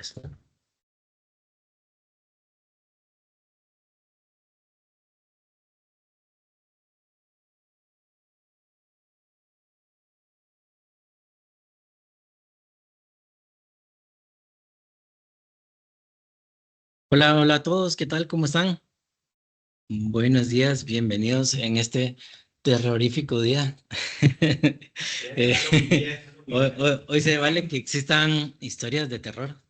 Gracias. Hola, hola a todos, ¿qué tal? ¿Cómo están? Buenos días, bienvenidos en este terrorífico día. Hoy se vale que existan historias de terror.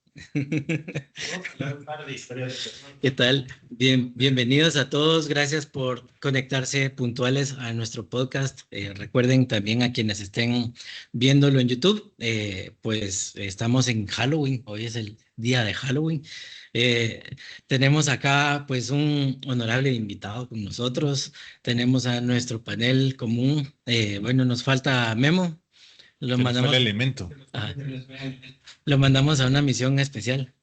¿Qué tal? Bienvenidos a todos. Gracias por conectarse puntuales a nuestro podcast. Recuerden también a quienes estén viéndolo en YouTube, pues estamos en Halloween. Hoy es el día de Halloween. Eh, Tenemos acá pues un honorable invitado con nosotros. Tenemos a nuestro panel común. Bueno, nos falta Memo. Lo Se nos fue el mandamos, elemento. lo mandamos a una misión especial.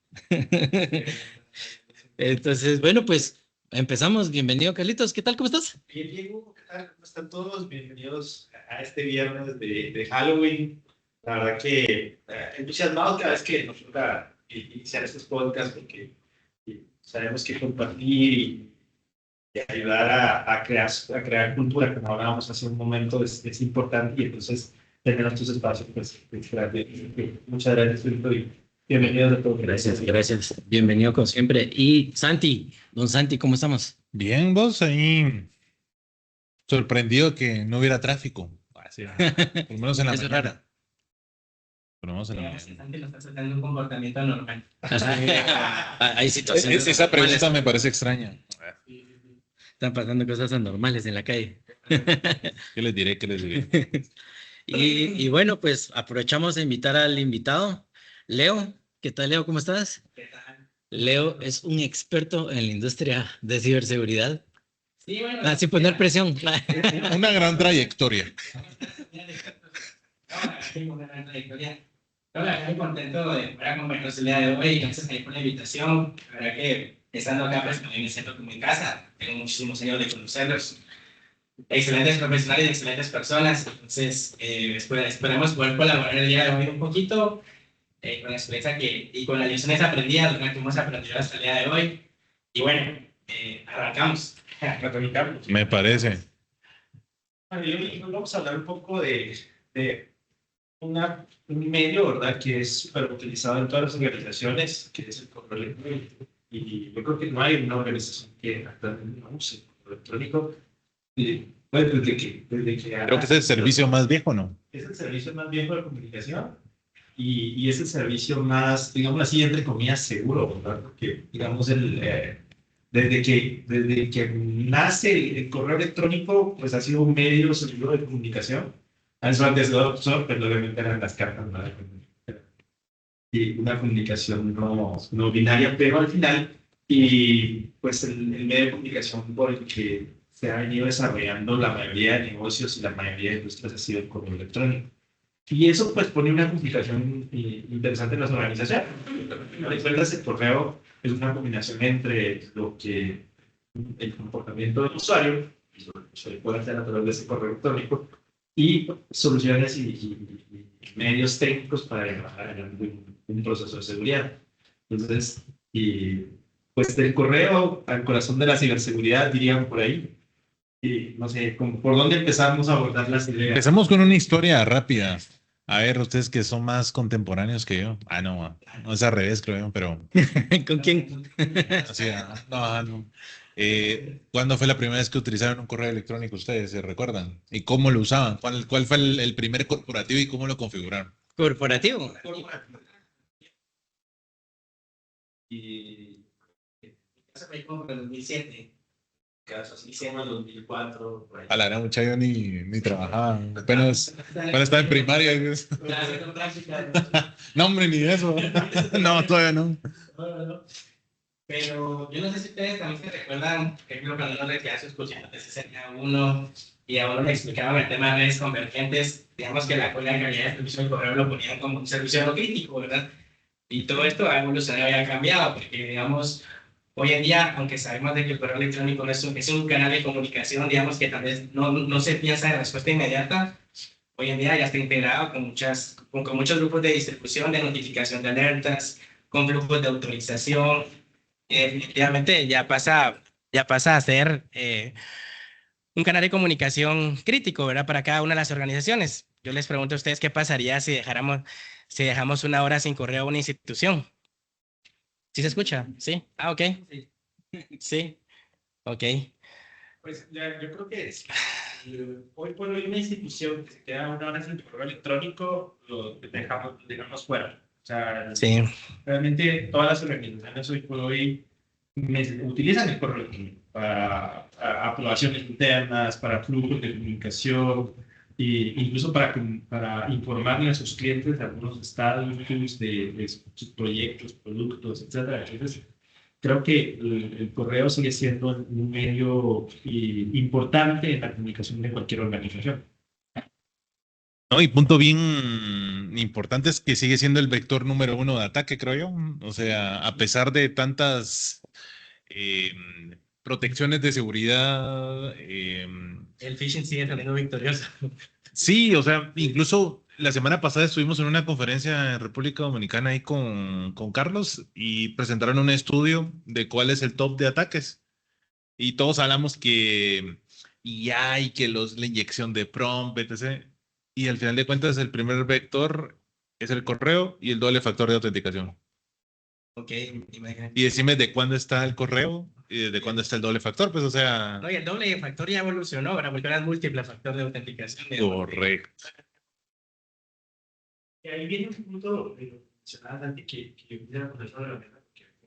Entonces, bueno, pues empezamos. Bienvenido, Carlitos. ¿Qué tal? ¿Cómo estás? Bien, Diego, ¿qué tal? ¿Cómo están todos? Bienvenidos a este viernes de Halloween. La verdad que entusiasmado cada vez que nos toca iniciar estos podcasts porque sabemos que compartir y ayudar a crear cultura, como hablábamos hace un momento, es importante y entonces tener estos espacios, pues, muchas gracias, Filipe, y bienvenidos a todos. Gracias, gracias. Bienvenido como siempre. Y Santi, don Santi, ¿cómo estamos? Bien, vos ahí sorprendido que no hubiera tráfico. Así, por lo menos en la Es mañana. raro. Por lo menos en la Digamos que mañana. Santi lo está tratando un comportamiento anormal. Hay situaciones Esa pregunta anormales. me parece extraña. Están pasando cosas anormales en la calle. ¿Qué les diré? ¿Qué les diré? Y bueno, pues aprovechamos de invitar al invitado, Leo. ¿Qué tal, Leo? ¿Cómo estás? ¿Qué tal? Leo es un experto en la industria de ciberseguridad. Sí, bueno. Sin poner presión. Una gran trayectoria. Una gran trayectoria. Hola, estoy contento de poder acompañarnos el día de hoy. Gracias por la invitación. La verdad que estando acá, pues también me siento como en casa. Tengo muchísimos años de conocerlos. Excelentes profesionales y excelentes personas. Entonces, esperamos poder colaborar el día de hoy un poquito con la experiencia y con las lecciones aprendidas, lo que hemos aprendido hasta el día de hoy. Y bueno, arrancamos. Me parece. Hoy vamos a hablar un poco de un medio, ¿verdad?, que es súper utilizado en todas las organizaciones, que es el correo electrónico. Y yo creo que no hay una organización que actualmente no use el correo electrónico. Bueno, desde que Creo que es el servicio más viejo, ¿no? es el servicio más viejo de comunicación y es el servicio más, digamos así, entre comillas, seguro, ¿verdad? Porque, digamos, desde que nace el correo electrónico, pues ha sido un medio seguro de comunicación. Su antecesor, pero obviamente eran las cartas, ¿verdad? Y una comunicación no binaria, pero al final, y pues el medio de comunicación por el que se ha venido desarrollando la mayoría de negocios y la mayoría de industrias ha sido el correo electrónico. Y eso pues pone una complicación interesante en las organizaciones. Recuerdas, el correo es una combinación entre lo que el comportamiento del usuario, se puede hacer a través de ese correo electrónico, y soluciones y medios técnicos para llevar un proceso de seguridad. Entonces, pues del correo al corazón de la ciberseguridad, dirían por ahí. Y no sé, ¿por dónde empezamos a abordar las ideas? Empecemos con una historia rápida. A ver, ustedes que son más contemporáneos que yo. No es al revés, creo yo, pero... ¿Con quién? Así, no. ¿Cuándo fue la primera vez que utilizaron un correo electrónico ustedes? ¿Se recuerdan? ¿Y cómo lo usaban? ¿Cuál fue el primer corporativo y cómo lo configuraron? Corporativo. Y Eso fue como en el 2007. casos así como el 2004, por ahí. A la gran mucha yo ni trabajaba. Apenas estaba en primaria. No, hombre, ni eso. No, todavía no. Pero yo no sé si ustedes también se recuerdan, por ejemplo, cuando uno le quedaba sus cursiones de 61 y a uno le explicaban el tema de redes convergentes, digamos que la calidad de servicio del correo lo ponían como un servicio no crítico, ¿verdad? Y todo esto ha evolucionado y ha cambiado, porque digamos, hoy en día, aunque sabemos de que el correo electrónico no es un canal de comunicación, digamos que tal vez no se piensa en respuesta inmediata, hoy en día ya está integrado con muchos grupos de distribución, de notificación de alertas, con flujos de autorización. Definitivamente ya pasa a ser un canal de comunicación crítico, ¿verdad? Para cada una de las organizaciones. Yo les pregunto a ustedes qué pasaría si dejamos una hora sin correo a una institución. ¿Sí se escucha? ¿Sí? Ah, ok. Sí. Ok. Pues yo creo que hoy por hoy una institución que se queda una hora sin correo electrónico, lo dejamos fuera. O sea, Sí. realmente todas las organizaciones hoy por hoy utilizan el correo electrónico para aprobaciones internas, para flujos de comunicación, e incluso para informarle a sus clientes de algunos estados de sus proyectos, productos, etcétera. Entonces, creo que el correo sigue siendo un medio importante en la comunicación de cualquier organización. No, y punto bien importante es que sigue siendo el vector número 1 de ataque, creo yo. O sea, a pesar de tantas eh, protecciones de seguridad, El phishing sigue saliendo victorioso. sí, o sea, incluso la semana pasada estuvimos en una conferencia en República Dominicana ahí con Carlos y presentaron un estudio de cuál es el top de ataques. Y todos hablamos que IA y que la inyección de prompt, etc. Y al final de cuentas, el primer vector es el correo y el doble factor de autenticación. Ok, imagínate. Y decime de cuándo está el correo y de cuándo está el doble factor, pues, o sea. No, y el doble factor ya evolucionó, ¿verdad? Porque ahora es múltiple factor de autenticación. Correcto. Y ahí viene un punto mencionado que yo quisiera poner sobre la mesa,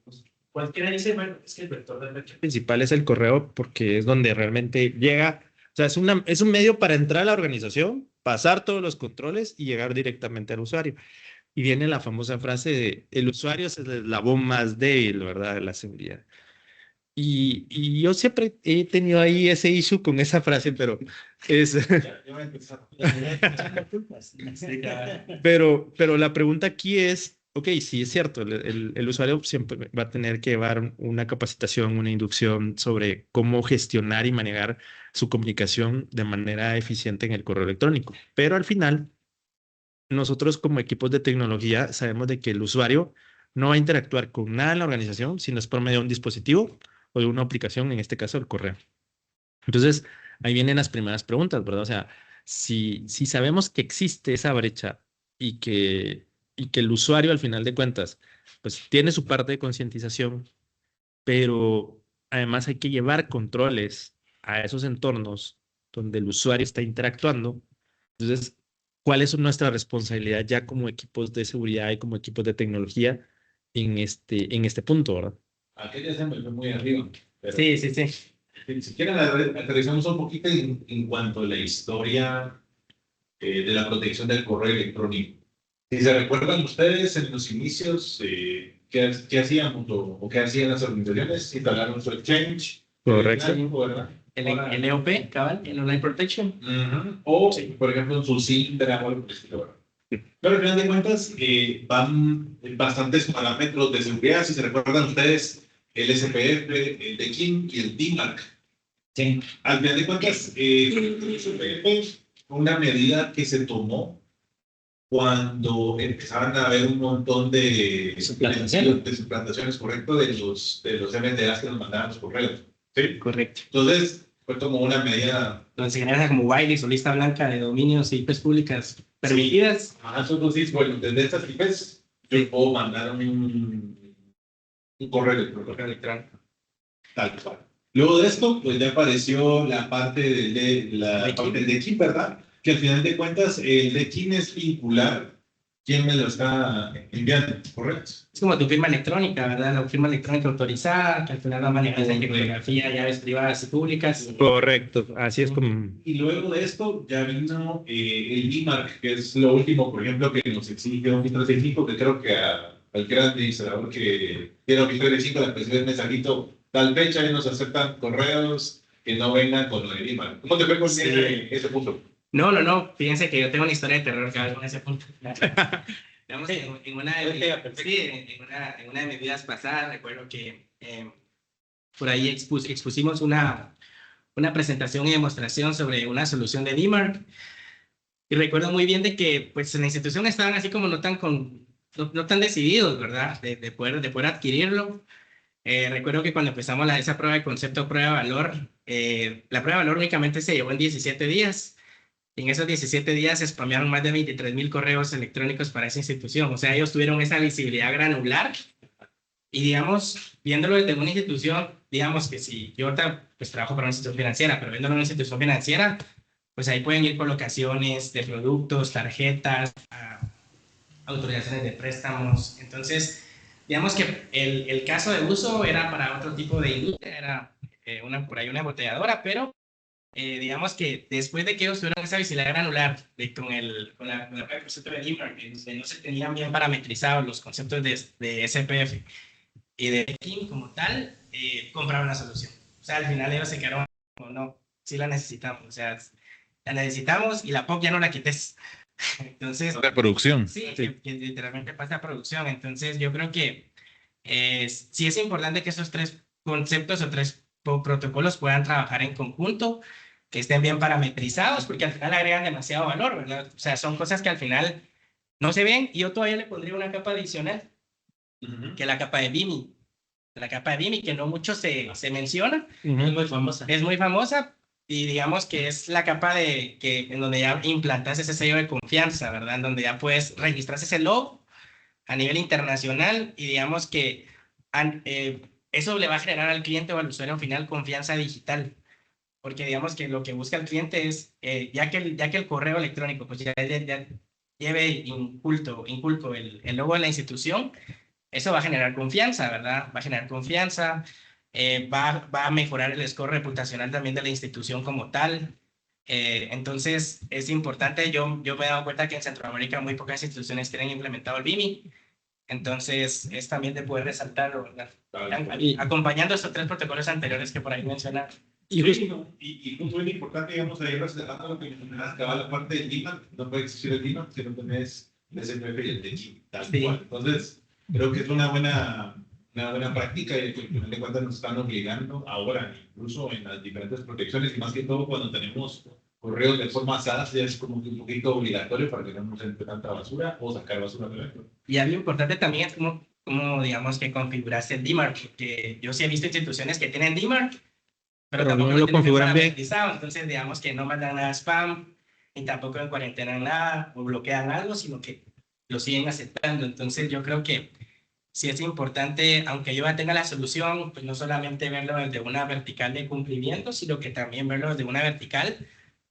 porque cualquiera dice, bueno, es que el vector del ataque principal es el correo porque es donde realmente llega, o sea, es un medio para entrar a la organización, pasar todos los controles y llegar directamente al usuario. Y viene la famosa frase de, el usuario es el eslabón más débil, ¿verdad?, de la seguridad. Y yo siempre he tenido ahí ese issue con esa frase, pero es... pero la pregunta aquí es, ok, sí es cierto, el usuario siempre va a tener que llevar una capacitación, una inducción sobre cómo gestionar y manejar su comunicación de manera eficiente en el correo electrónico. Pero al final, nosotros como equipos de tecnología sabemos de que el usuario no va a interactuar con nada en la organización si no es por medio de un dispositivo o de una aplicación, en este caso el correo. Entonces, ahí vienen las primeras preguntas, ¿verdad? O sea, si sabemos que existe esa brecha y que el usuario al final de cuentas, pues tiene su parte de concientización, pero además hay que llevar controles a esos entornos donde el usuario está interactuando. Entonces, ¿cuál es nuestra responsabilidad ya como equipos de seguridad y como equipos de tecnología en este punto, ¿verdad? Aquella se me fue muy arriba. Pero Sí. si quieren, aterrizamos un poquito en cuanto a la historia de la protección del correo electrónico. Si se recuerdan ustedes en los inicios, ¿qué hacíamos o qué hacían las organizaciones? Instalaron su exchange. Correcto. ¿Verdad? El EOP, cabal, el Online Protection. O, por ejemplo, en su Sintra o algo por el estilo, ¿verdad? Pero al final de cuentas, van bastantes parámetros de seguridad. Si se recuerdan ustedes, el SPF, el DKIM y el DMARC. Sí. Al final de cuentas, el SPF fue una medida que se tomó cuando empezaban a haber un montón de suplantaciones, correcto, de los MDAs que nos mandaban los correos. ¿Sí? Correcto. Entonces, fue como una medida. Entonces se genera como whitelist o lista blanca de dominios y IPs públicas permitidas. Entonces, bueno, desde estas IPs, yo puedo mandar un correo electrónico. Tal cual. Luego de esto, pues ya apareció la parte del DKIM, ¿verdad? Que al final de cuentas, el DKIM es vincular quién me lo está enviando, ¿correcto? Es como tu firma electrónica, ¿verdad? La firma electrónica autorizada, que al final va a manejar la criptografía, llaves privadas y públicas. Correcto, así es como... Y luego de esto ya vino el DMARC, que es lo último, por ejemplo, que nos exige Office 365, que creo que a cualquier administrador que tiene Office 365 le recibe el mensajito, tal fecha y nos aceptan correos que no vengan con lo de DMARC. ¿Cómo te fue con ese punto? No. Fíjense que yo tengo una historia de terror cada vez con ese punto. Digamos, en una de mis vidas pasadas, recuerdo que por ahí expusimos una presentación y demostración sobre una solución de DMARC. Y recuerdo muy bien de que pues, en la institución estaban así como no tan no tan decididos, ¿verdad? De poder adquirirlo. Recuerdo que cuando empezamos esa prueba de concepto, prueba de valor, la prueba de valor únicamente se llevó en 17 días. En esos 17 días se spamearon más de 23,000 correos electrónicos para esa institución. O sea, ellos tuvieron esa visibilidad granular y, digamos, viéndolo desde una institución, digamos que si yo pues trabajo para una institución financiera, pero viéndolo en una institución financiera, pues ahí pueden ir colocaciones de productos, tarjetas, autorizaciones de préstamos. Entonces, digamos que el caso de uso era para otro tipo de industria, era por ahí una embotelladora, pero digamos que después de que ellos tuvieron esa visibilidad granular con el concepto de DMARC, donde no se tenían bien parametrizados los conceptos de SPF y de KIM como tal, compraron la solución. O sea, al final ellos se quedaron como, no, sí la necesitamos, o sea, la necesitamos y la POC ya no la quites. Entonces, de producción. sí, que literalmente pasa a producción. Entonces, yo creo que sí es importante que esos tres conceptos o tres protocolos puedan trabajar en conjunto, que estén bien parametrizados, porque al final agregan demasiado valor, ¿verdad? O sea, son cosas que al final no se ven, y yo todavía le pondría una capa adicional, que la capa de BIMI. La capa de BIMI, que no mucho se menciona. Es muy famosa. Es muy famosa, y digamos que es la capa en donde ya implantas ese sello de confianza, ¿verdad? En donde ya puedes registrar ese logo a nivel internacional, y digamos que eso le va a generar al cliente o al usuario final confianza digital, porque digamos que lo que busca el cliente es, ya que el correo electrónico pues ya lleve inculco el logo de la institución, eso va a generar confianza, ¿verdad? Va a generar confianza, va a mejorar el score reputacional también de la institución como tal. Entonces, es importante. Yo me he dado cuenta que en Centroamérica muy pocas instituciones tienen implementado el BIMI. Entonces, es también de poder resaltarlo, ¿verdad? Acompañando estos tres protocolos anteriores que por ahí mencionaron. Y punto muy importante, digamos, ahí resaltando lo que mencionabas, que va la parte del DIMAC, no puede existir el DIMAC si no tenés el SPF y el TECHI, tal cual. Entonces, creo que es una buena práctica y que al final de cuentas nos están obligando ahora, incluso en las diferentes protecciones, y más que todo cuando tenemos correos de forma SaaS, ya es como que un poquito obligatorio para que no nos entre tanta basura o sacar basura de dentro. Y algo importante también es cómo digamos, que configuraste el DMARC, porque yo sí he visto instituciones que tienen DMARC, pero tampoco no lo configuran bien. Entonces, digamos que no mandan nada spam, ni tampoco en cuarentena nada, o bloquean algo, sino que lo siguen aceptando. Entonces, yo creo que sí es importante, aunque yo ya tenga la solución, pues no solamente verlo desde una vertical de cumplimiento, sino que también verlo desde una vertical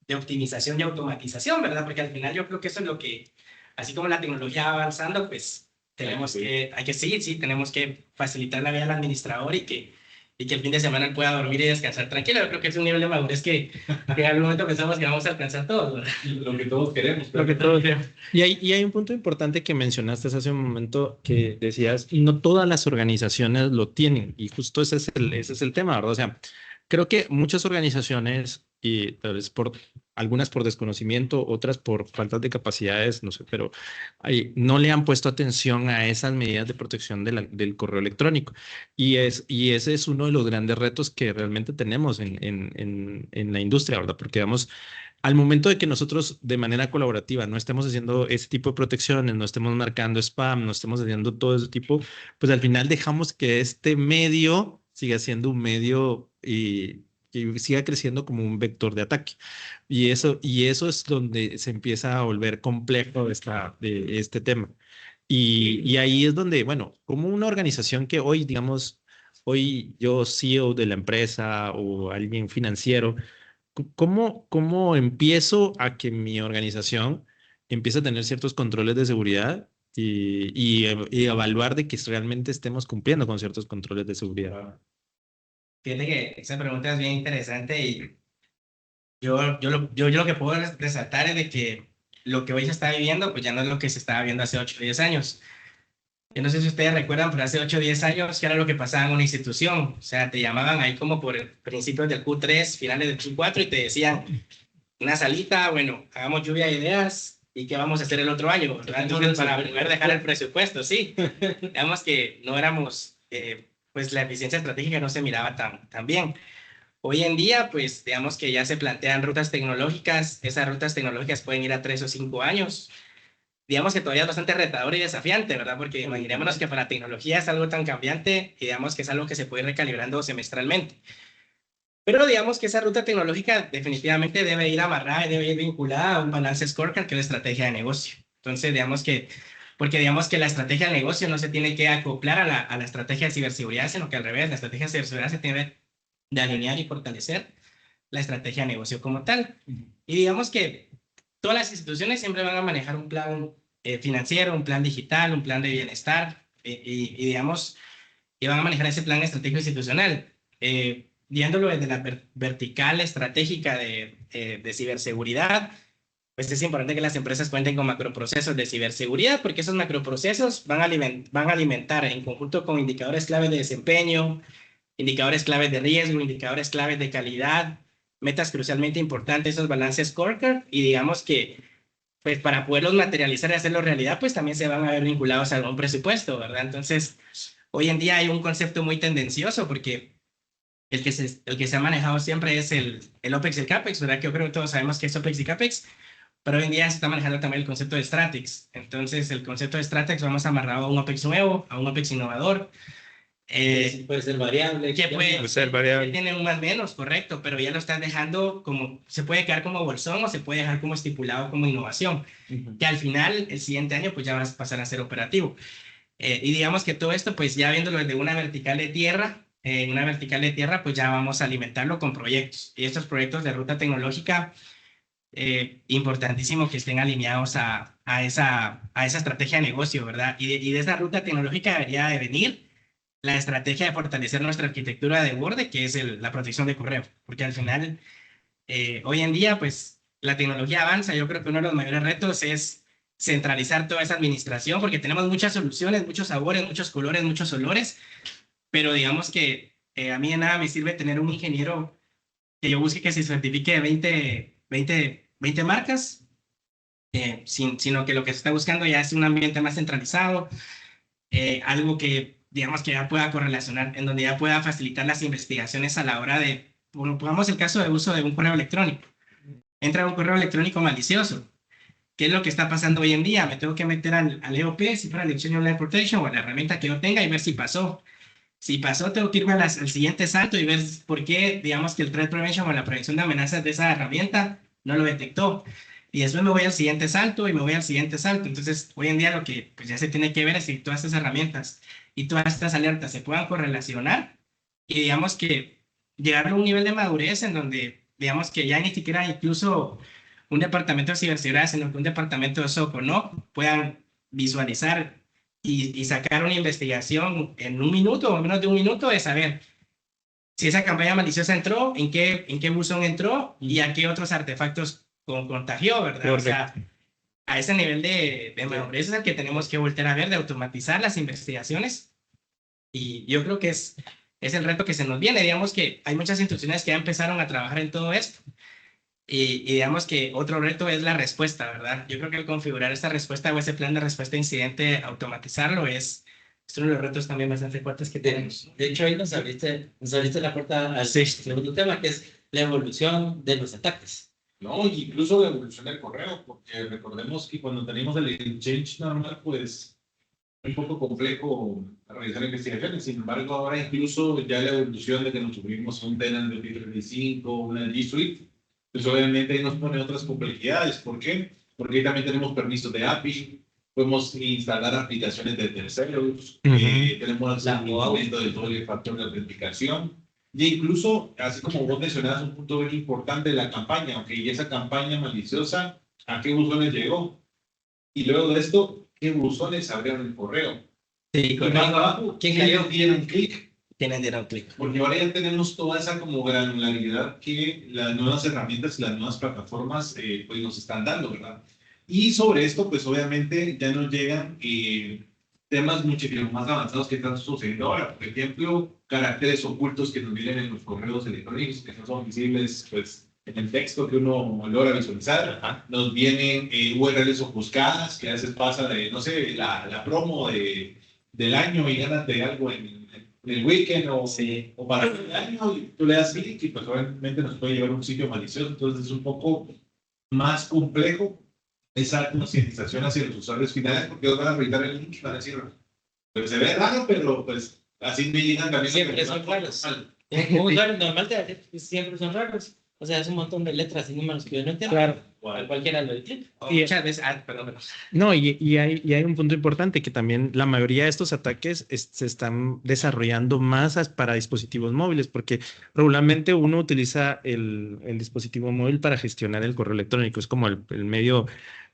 de optimización y automatización, ¿verdad? Porque al final yo creo que eso es lo que, así como la tecnología va avanzando, pues hay que seguir, sí, tenemos que facilitar la vida al administrador y que el fin de semana él pueda dormir y descansar tranquilo. Yo creo que es un nivel de madurez que en algún momento pensamos que vamos a alcanzar todos, ¿verdad? Lo que todos queremos. Lo que todos queremos. Y hay un punto importante que mencionaste hace un momento, que decías, no todas las organizaciones lo tienen, y justo ese es el tema, ¿verdad? O sea, creo que muchas organizaciones, y tal vez algunas por desconocimiento, otras por falta de capacidades, no sé, pero no le han puesto atención a esas medidas de protección del correo electrónico. Y ese es uno de los grandes retos que realmente tenemos en la industria, ¿verdad? Porque, digamos, al momento de que nosotros de manera colaborativa no estemos haciendo ese tipo de protecciones, no estemos marcando spam, no estemos haciendo todo ese tipo, pues al final dejamos que este medio siga siendo un medio y que siga creciendo como un vector de ataque. Y eso es donde se empieza a volver complejo este tema. Y ahí es donde, bueno, como una organización que hoy, digamos, hoy yo CEO de la empresa o alguien financiero, ¿cómo empiezo a que mi organización empiece a tener ciertos controles de seguridad y evaluar de que realmente estemos cumpliendo con ciertos controles de seguridad? Fíjate que esa pregunta es bien interesante, y yo lo que puedo resaltar es de que lo que hoy se está viviendo, pues ya no es lo que se estaba viendo hace 8 o 10 años. Yo no sé si ustedes recuerdan, pero hace 8 o 10 años, ¿qué era lo que pasaba en una institución? O sea, te llamaban ahí como por principios del Q3, finales del Q4, y te decían, una salita, bueno, hagamos lluvia de ideas, ¿y qué vamos a hacer el otro año? Entonces, para poder dejar el presupuesto, sí. Digamos que no éramos, pues la eficiencia estratégica no se miraba tan bien. Hoy en día, pues digamos que ya se plantean rutas tecnológicas. Esas rutas tecnológicas pueden ir a 3 o 5 años. digamos que todavía es bastante retador y desafiante, ¿verdad? Porque imaginémonos que para tecnología es algo tan cambiante y digamos que es algo que se puede ir recalibrando semestralmente. Pero digamos que esa ruta tecnológica definitivamente debe ir amarrada y debe ir vinculada a un balance scorecard, que es la estrategia de negocio. Entonces, digamos que, porque digamos que la estrategia de negocio no se tiene que acoplar a la estrategia de ciberseguridad, sino que al revés, la estrategia de ciberseguridad se tiene de alinear y fortalecer la estrategia de negocio como tal. Y digamos que todas las instituciones siempre van a manejar un plan financiero, un plan digital, un plan de bienestar, y digamos, y van a manejar ese plan estratégico institucional. Viéndolo desde la vertical estratégica de ciberseguridad, pues es importante que las empresas cuenten con macroprocesos de ciberseguridad, porque esos macroprocesos van a alimentar en conjunto con indicadores claves de desempeño, indicadores claves de riesgo, indicadores claves de calidad, metas crucialmente importantes, esos balances scorecard, y digamos que pues para poderlos materializar y hacerlo realidad, pues también se van a ver vinculados a algún presupuesto, ¿verdad? Entonces, hoy en día hay un concepto muy tendencioso porque el que se ha manejado siempre es el OPEX y el CAPEX, ¿verdad? Que yo creo que todos sabemos que es OPEX y CAPEX, pero hoy en día se está manejando también el concepto de STRATEX. Entonces, el concepto de STRATEX vamos amarrado a un OPEX nuevo, a un OPEX innovador. Puede ser variable. Que puede ser variable. Que tiene un más menos, correcto, pero ya lo estás dejando como, se puede quedar como bolsón o se puede dejar como estipulado como innovación, que al final, el siguiente año, pues ya vas a pasar a ser operativo. Y digamos que todo esto, pues ya viéndolo desde una vertical de tierra, en una vertical de tierra, pues ya vamos a alimentarlo con proyectos. Y estos proyectos de ruta tecnológica, importantísimo que estén alineados a esa estrategia de negocio, ¿verdad? Y de esa ruta tecnológica debería de venir la estrategia de fortalecer nuestra arquitectura de borde, que es la protección de correo. Porque al final, hoy en día, pues la tecnología avanza. Yo creo que uno de los mayores retos es centralizar toda esa administración, porque tenemos muchas soluciones, muchos sabores, muchos colores, muchos olores, pero digamos que a mí de nada me sirve tener un ingeniero que yo busque que se certifique de 20 marcas, sino que lo que se está buscando ya es un ambiente más centralizado, algo que digamos que ya pueda correlacionar, en donde ya pueda facilitar las investigaciones a la hora de, bueno, pongamos el caso de uso de un correo electrónico. Entra un correo electrónico malicioso. ¿Qué es lo que está pasando hoy en día? Me tengo que meter al EOP, si fuera el Exchange Online Protection, o a la herramienta que yo tenga y ver si pasó. Si pasó, tengo que irme al siguiente salto y ver por qué, digamos, que el Threat Prevention o la prevención de amenazas de esa herramienta no lo detectó. Y después me voy al siguiente salto y me voy al siguiente salto. Entonces, hoy en día lo que pues, ya se tiene que ver es si todas estas herramientas y todas estas alertas se puedan correlacionar y digamos que llegar a un nivel de madurez en donde, digamos que ya ni siquiera incluso un departamento de ciberseguridad, sino que un departamento de SOC o no puedan visualizar y sacar una investigación en un minuto o menos de un minuto de saber si esa campaña maliciosa entró, en qué buzón entró y a qué otros artefactos contagió, ¿verdad? Correcto. O sea, a ese nivel de madurez es el que tenemos que volver a ver, de automatizar las investigaciones. Y yo creo que es el reto que se nos viene. Digamos que hay muchas instituciones que ya empezaron a trabajar en todo esto. Y digamos que otro reto es la respuesta, ¿verdad? Yo creo que el configurar esta respuesta o ese plan de respuesta a incidente, automatizarlo, es uno de los retos también bastante fuertes que tenemos. De hecho, ahí nos abriste la puerta al segundo tema, que es la evolución de los ataques. No, incluso la evolución del correo, porque recordemos que cuando tenemos el exchange normal, pues un poco complejo realizar investigaciones. Sin embargo, ahora incluso ya la evolución de que nos subimos a un tenant de 35, una G Suite, pues obviamente ahí nos pone otras complejidades. ¿Por qué? Porque ahí también tenemos permisos de API, podemos instalar aplicaciones de terceros, tenemos el momento de doble factor de autenticación. Y incluso, así como vos mencionabas, un punto bien importante de la campaña, ok, y esa campaña maliciosa, ¿a qué buzones llegó? Y luego de esto, ¿qué buzones abrieron el correo? Sí, Y más abajo, ¿quién ¿quiénes cayó? dieron clic? Tienen dieron clic. Porque ahora ya tenemos toda esa como granularidad que las nuevas herramientas y las nuevas plataformas pues nos están dando, ¿verdad? Y sobre esto, pues obviamente ya nos llegan temas muchísimo más avanzados que están sucediendo ahora. Por ejemplo, caracteres ocultos que nos vienen en los correos electrónicos que no son visibles, pues, en el texto que uno logra visualizar. Nos vienen URLs ofuscadas, que a veces pasa de, no sé, la promo del año y gánate algo en el weekend o para el año, y tú le das clic y pues obviamente nos puede llevar a un sitio malicioso. Entonces es un poco más complejo esa concientización hacia los usuarios finales, porque ellos van a revisar el link y van a decir, pues se ve raro, pero pues así me llegan también. Siempre son raros. Un usuario normal siempre son raros. O sea, es un montón de letras y números que yo no entiendo. Claro. Cualquiera lo entiende. Muchas veces, perdón. No, y hay un punto importante que también la mayoría de estos ataques se están desarrollando más para dispositivos móviles, porque regularmente uno utiliza el dispositivo móvil para gestionar el correo electrónico, es como el medio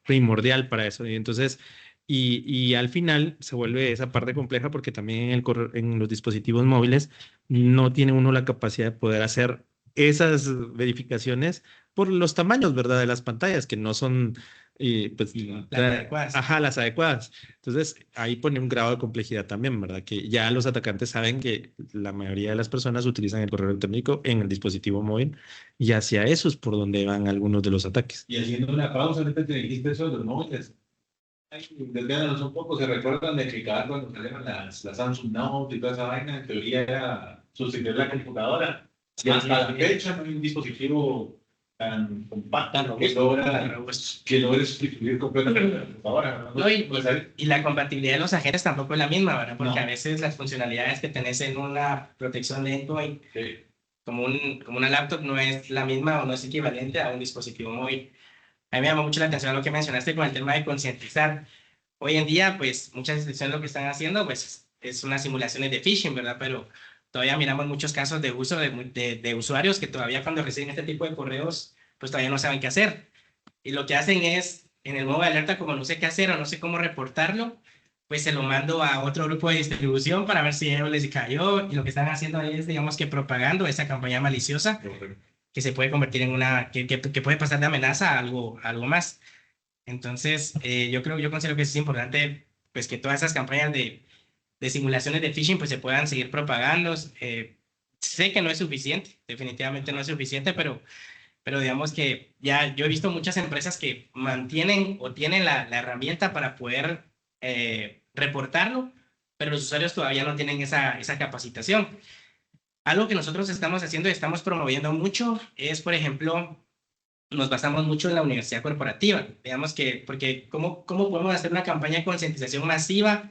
primordial para eso. Y entonces, y al final se vuelve esa parte compleja porque también en los dispositivos móviles no tiene uno la capacidad de poder hacer esas verificaciones por los tamaños, ¿verdad? De las pantallas, que no son, pues, Las adecuadas. Ajá, las adecuadas. Entonces, ahí pone un grado de complejidad también, ¿verdad? Que ya los atacantes saben que la mayoría de las personas utilizan el correo electrónico en el dispositivo móvil y hacia eso es por donde van algunos de los ataques. Y haciendo una pausa, ahorita que dijiste eso de los móviles. Desviándonos un poco, se recuerdan de que cada cuando salieron las Samsung Note y toda esa vaina, en teoría era sustituir la computadora. Y hasta la fecha no hay un dispositivo tan compacto que logre sustituir completamente la computadora. No, y la compatibilidad de los agentes tampoco es la misma, ¿verdad? Porque No. a veces las funcionalidades que tenés en una protección de endpoint, Sí. como una laptop, no es la misma o no es equivalente a un dispositivo móvil. A mí me llamó mucho la atención lo que mencionaste con el tema de concientizar. Hoy en día, pues, muchas instituciones lo que están haciendo, pues, es unas simulaciones de phishing, ¿verdad? Pero todavía miramos muchos casos de uso de usuarios que todavía cuando reciben este tipo de correos, pues todavía no saben qué hacer. Y lo que hacen es, en el modo de alerta, como no sé qué hacer o no sé cómo reportarlo, pues se lo mando a otro grupo de distribución para ver si a ellos les cayó. Y lo que están haciendo ahí es, digamos que propagando esa campaña maliciosa que se puede convertir en una, que puede pasar de amenaza a algo más. Entonces, yo considero que es importante, pues, que todas esas campañas de simulaciones de phishing, pues, se puedan seguir propagando. Sé que no es suficiente, definitivamente no es suficiente, pero digamos que ya yo he visto muchas empresas que mantienen o tienen la herramienta para poder reportarlo, pero los usuarios todavía no tienen esa capacitación. Algo que nosotros estamos haciendo y estamos promoviendo mucho es, por ejemplo, nos basamos mucho en la universidad corporativa. Digamos que, porque ¿cómo podemos hacer una campaña de concientización masiva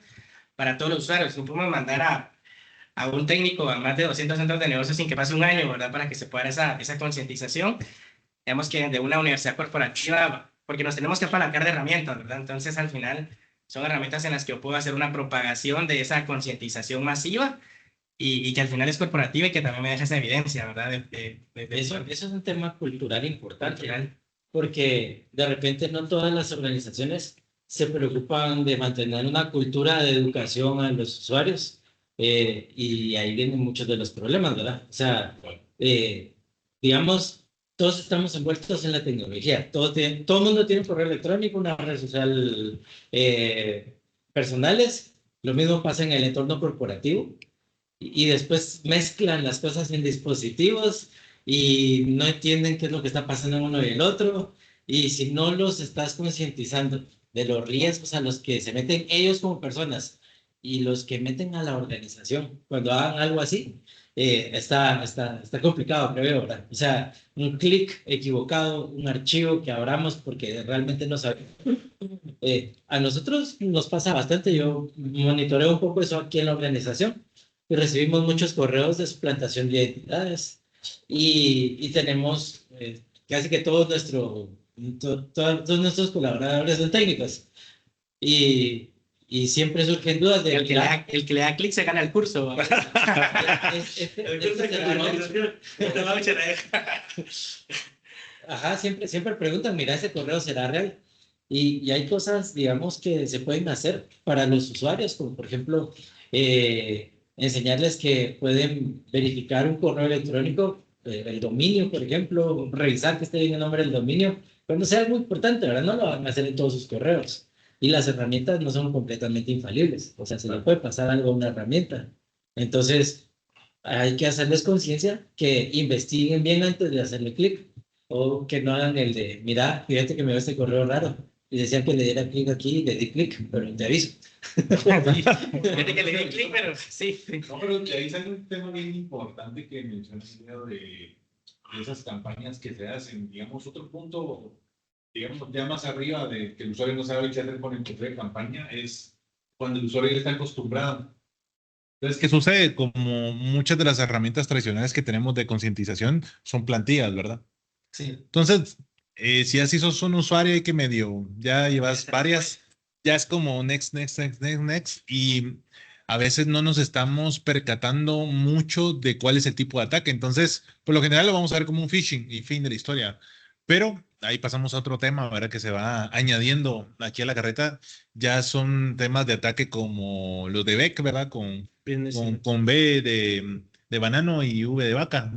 para todos los usuarios? No podemos mandar a un técnico a más de 200 centros de negocios sin que pase un año, ¿verdad? Para que se pueda dar esa concientización. Digamos que de una universidad corporativa, porque nos tenemos que apalancar de herramientas, ¿verdad? Entonces, al final, son herramientas en las que yo puedo hacer una propagación de esa concientización masiva y que al final es corporativa y que también me deja esa evidencia, ¿verdad? Eso es un tema cultural importante, porque de repente no todas las organizaciones se preocupan de mantener una cultura de educación a los usuarios y ahí vienen muchos de los problemas, ¿verdad? O sea, digamos, todos estamos envueltos en la tecnología, todo el mundo tiene un correo electrónico, una red social personales, lo mismo pasa en el entorno corporativo y después mezclan las cosas en dispositivos y no entienden qué es lo que está pasando en uno y el otro. Y si no los estás concientizando de los riesgos a los que se meten ellos como personas y los que meten a la organización cuando hagan algo así, está complicado, creo, ¿verdad? O sea, un clic equivocado, un archivo que abramos porque realmente no sabemos. A nosotros nos pasa bastante, yo monitoreo un poco eso aquí en la organización y recibimos muchos correos de suplantación de identidades y tenemos casi que todos todos nuestros colaboradores son técnicos y siempre surgen dudas de... El que le da clic se gana el curso. Ajá, siempre preguntan, mira, ese correo será real. Y hay cosas, digamos, que se pueden hacer para los usuarios, como por ejemplo, enseñarles que pueden verificar un correo electrónico, el dominio, por ejemplo, revisar que esté bien el nombre del dominio, cuando sea algo importante, ¿verdad? No lo van a hacer en todos sus correos. Y las herramientas no son completamente infalibles, o sea, se le puede pasar algo a una herramienta. Entonces, hay que hacerles conciencia que investiguen bien antes de hacerle clic, o que no hagan el de, mira, fíjate que me dio este correo raro. Y decían que le diera clic aquí y le di clic, pero te aviso. Fíjate que le di clic, pero sí. No, pero que ahí sale un tema bien importante que mencionas, de esas campañas que se hacen. Digamos, otro punto digamos, ya más arriba de que el usuario no sabe qué hacer con el correo de campaña, es cuando el usuario ya está acostumbrado. Entonces, ¿qué sucede? Como muchas de las herramientas tradicionales que tenemos de concientización son plantillas, ¿verdad? Sí. Entonces, si así sos un usuario y que medio ya llevas varias, ya es como next, next, next, next, next, y a veces no nos estamos percatando mucho de cuál es el tipo de ataque. Entonces, por lo general lo vamos a ver como un phishing y fin de la historia. Pero ahí pasamos a otro tema, ¿verdad? Que se va añadiendo aquí a la carreta. Ya son temas de ataque como los de Beck, ¿verdad? Con B de banano y V de vaca.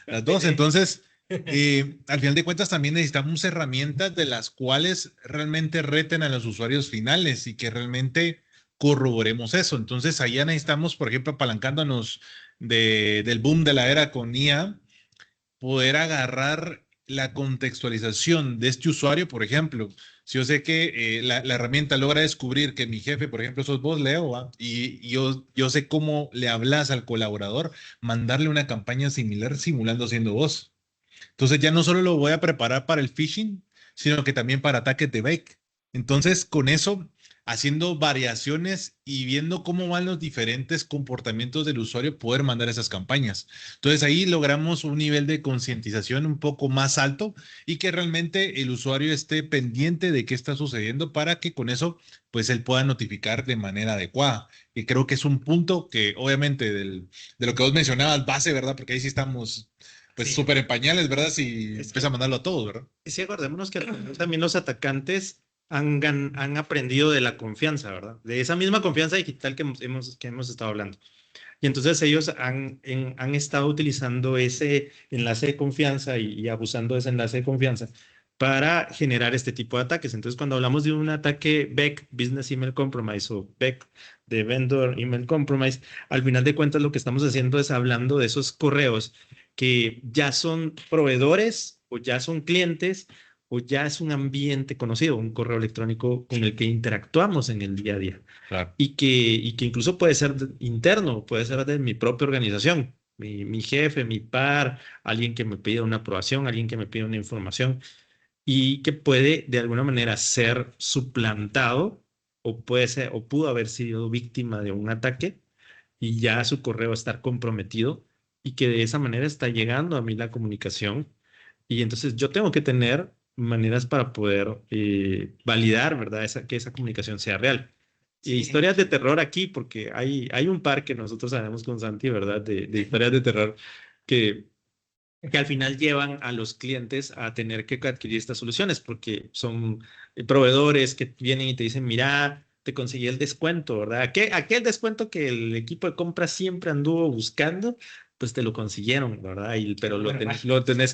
Las dos. Entonces, al final de cuentas, también necesitamos herramientas de las cuales realmente reten a los usuarios finales y que realmente corroboremos eso. Entonces, allá necesitamos, por ejemplo, apalancándonos del boom de la era con IA, poder agarrar la contextualización de este usuario, por ejemplo. Si yo sé que la herramienta logra descubrir que mi jefe, por ejemplo, sos vos, Leo, ¿va? Y yo sé cómo le hablas al colaborador, mandarle una campaña similar simulando siendo vos. Entonces ya no solo lo voy a preparar para el phishing, sino que también para ataques de bake. Entonces con eso, haciendo variaciones y viendo cómo van los diferentes comportamientos del usuario, poder mandar esas campañas. Entonces ahí logramos un nivel de concientización un poco más alto y que realmente el usuario esté pendiente de qué está sucediendo para que con eso pues él pueda notificar de manera adecuada. Y creo que es un punto que obviamente de lo que vos mencionabas, base, ¿verdad? Porque ahí sí estamos pues Sí. súper en pañales, ¿verdad? Si Es empieza a mandarlo a todos, ¿verdad? Sí, acordémonos que al final también los atacantes han aprendido de la confianza, ¿verdad? De esa misma confianza digital que hemos estado hablando. Y entonces ellos han estado utilizando ese enlace de confianza y abusando de ese enlace de confianza para generar este tipo de ataques. Entonces, cuando hablamos de un ataque BEC, Business Email Compromise, o BEC, de Vendor Email Compromise, al final de cuentas lo que estamos haciendo es hablando de esos correos que ya son proveedores o ya son clientes o ya es un ambiente conocido, un correo electrónico con el que interactuamos en el día a día Claro. y que incluso puede ser interno, puede ser de mi propia organización, mi jefe, mi par, alguien que me pida una aprobación, alguien que me pida una información y que puede de alguna manera ser suplantado o puede ser o pudo haber sido víctima de un ataque y ya su correo estar comprometido y que de esa manera está llegando a mí la comunicación y entonces yo tengo que tener maneras para poder validar, ¿verdad? Que esa comunicación sea real. Y Sí. historias de terror aquí, porque hay un par que nosotros sabemos con Santi, ¿verdad? De historias de terror que, que al final llevan a los clientes a tener que adquirir estas soluciones, porque son proveedores que vienen y te dicen, mira, te conseguí el descuento, ¿verdad? Aquel descuento que el equipo de compras siempre anduvo buscando, pues te lo consiguieron, ¿verdad? Pero nos tenés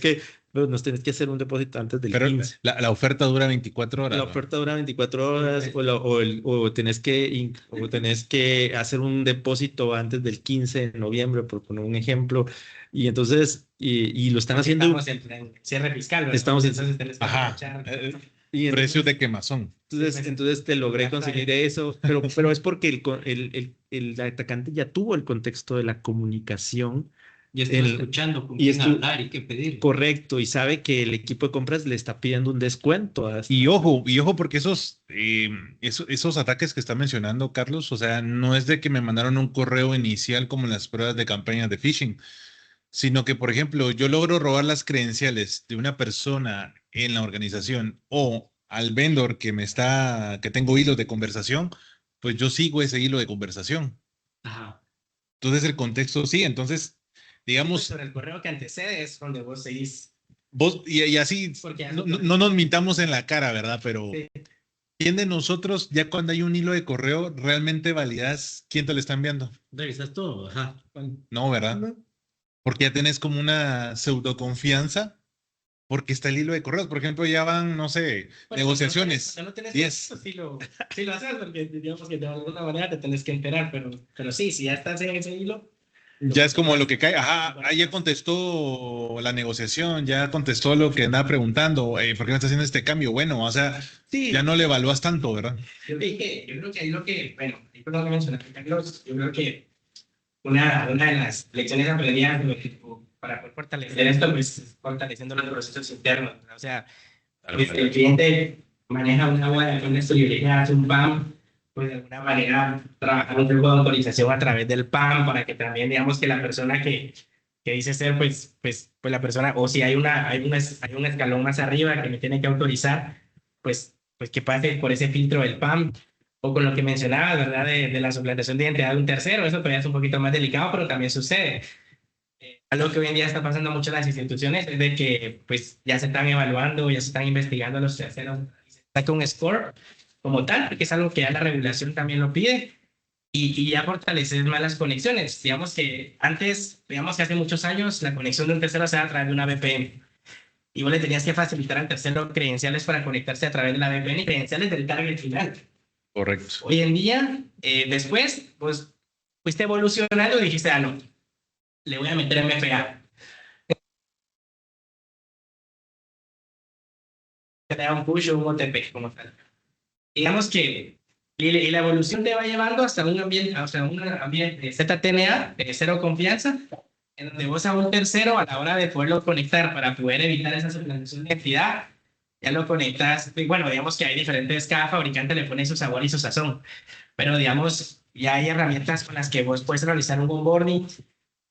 que hacer un depósito antes del Pero 15. la oferta dura 24 horas. La ¿no? oferta dura 24 horas o tenés que hacer un depósito antes del 15 de noviembre, por poner un ejemplo. Y entonces, y lo están Porque haciendo. estamos en cierre fiscal, ¿verdad? Estamos en- Entonces tenés que Ajá. aprovechar. Y Precios de quemazón. entonces te logré Ya está conseguir bien. eso, pero es porque el atacante ya tuvo el contexto de la comunicación. Y estoy el- escuchando con y quién estu- hablar y qué pedir. Correcto, y sabe que el equipo de compras le está pidiendo un descuento. Y ojo, porque esos ataques que está mencionando Carlos, o sea, no es de que me mandaron un correo inicial como en las pruebas de campaña de phishing, sino que, por ejemplo, yo logro robar las credenciales de una persona en la organización o al vendor que tengo hilos de conversación, pues yo sigo ese hilo de conversación. Ajá. Entonces el contexto sí, entonces, digamos, Sobre el correo que antecede es donde vos seguís. vos y así, Porque ya no nos mintamos en la cara, ¿verdad? Pero Sí. ¿quién de nosotros, ya cuando hay un hilo de correo, realmente validas quién te lo está enviando? Revisas todo, ajá. No, ¿verdad? Porque ya tenés como una pseudo confianza, porque está el hilo de correos. Por ejemplo, ya van, no sé, Bueno, negociaciones. cuando no tenés 10. contexto, sí lo haces, porque digamos que de alguna manera te tenés que enterar, pero sí, si ya estás en ese hilo. Ya es como lo que cae. Ajá, ahí ya contestó la negociación, ya contestó lo que andaba preguntando. ¿Por qué me está haciendo este cambio? Bueno, o sea, Sí, ya no le evalúas tanto, ¿verdad? Yo creo que ahí bueno, ahí por lo que mencionaste, Carlos, yo creo que una de las lecciones aprendidas para poder fortalecer esto, pues es fortaleciendo los procesos internos, ¿no? O sea, Pues el cliente maneja una web de cuentas privilegiadas, un PAM, pues de alguna manera trabajar un tipo de autorización a través del PAM para que también digamos que la persona que dice ser, pues la persona, o si hay un escalón más arriba que me tiene que autorizar, pues que pase por ese filtro del PAM. O con lo que mencionabas, ¿verdad? De la suplantación de identidad de un tercero, eso todavía es un poquito más delicado, pero también sucede. Algo que hoy en día está pasando mucho en las instituciones es de que pues ya se están evaluando, ya se están investigando los terceros, y se saca un score como tal, porque es algo que ya la regulación también lo pide, y ya fortalecer más las conexiones. Digamos que antes, digamos que hace muchos años, la conexión de un tercero se da a través de una VPN, y vos le tenías que facilitar al tercero credenciales para conectarse a través de la VPN y credenciales del target final. Correcto. Hoy en día, después, pues fuiste evolucionando y dijiste, ah, no, le voy a meter MFA. Te da un push o un OTP como tal. Digamos que y la evolución te va llevando hasta un ambiente ZTNA de cero confianza, en donde vos a un tercero a la hora de poderlo conectar para poder evitar esa suplantación de identidad, ya lo conectas. Y bueno, digamos que hay diferentes, cada fabricante le pone su sabor y su sazón, pero digamos, ya hay herramientas con las que vos puedes realizar un onboarding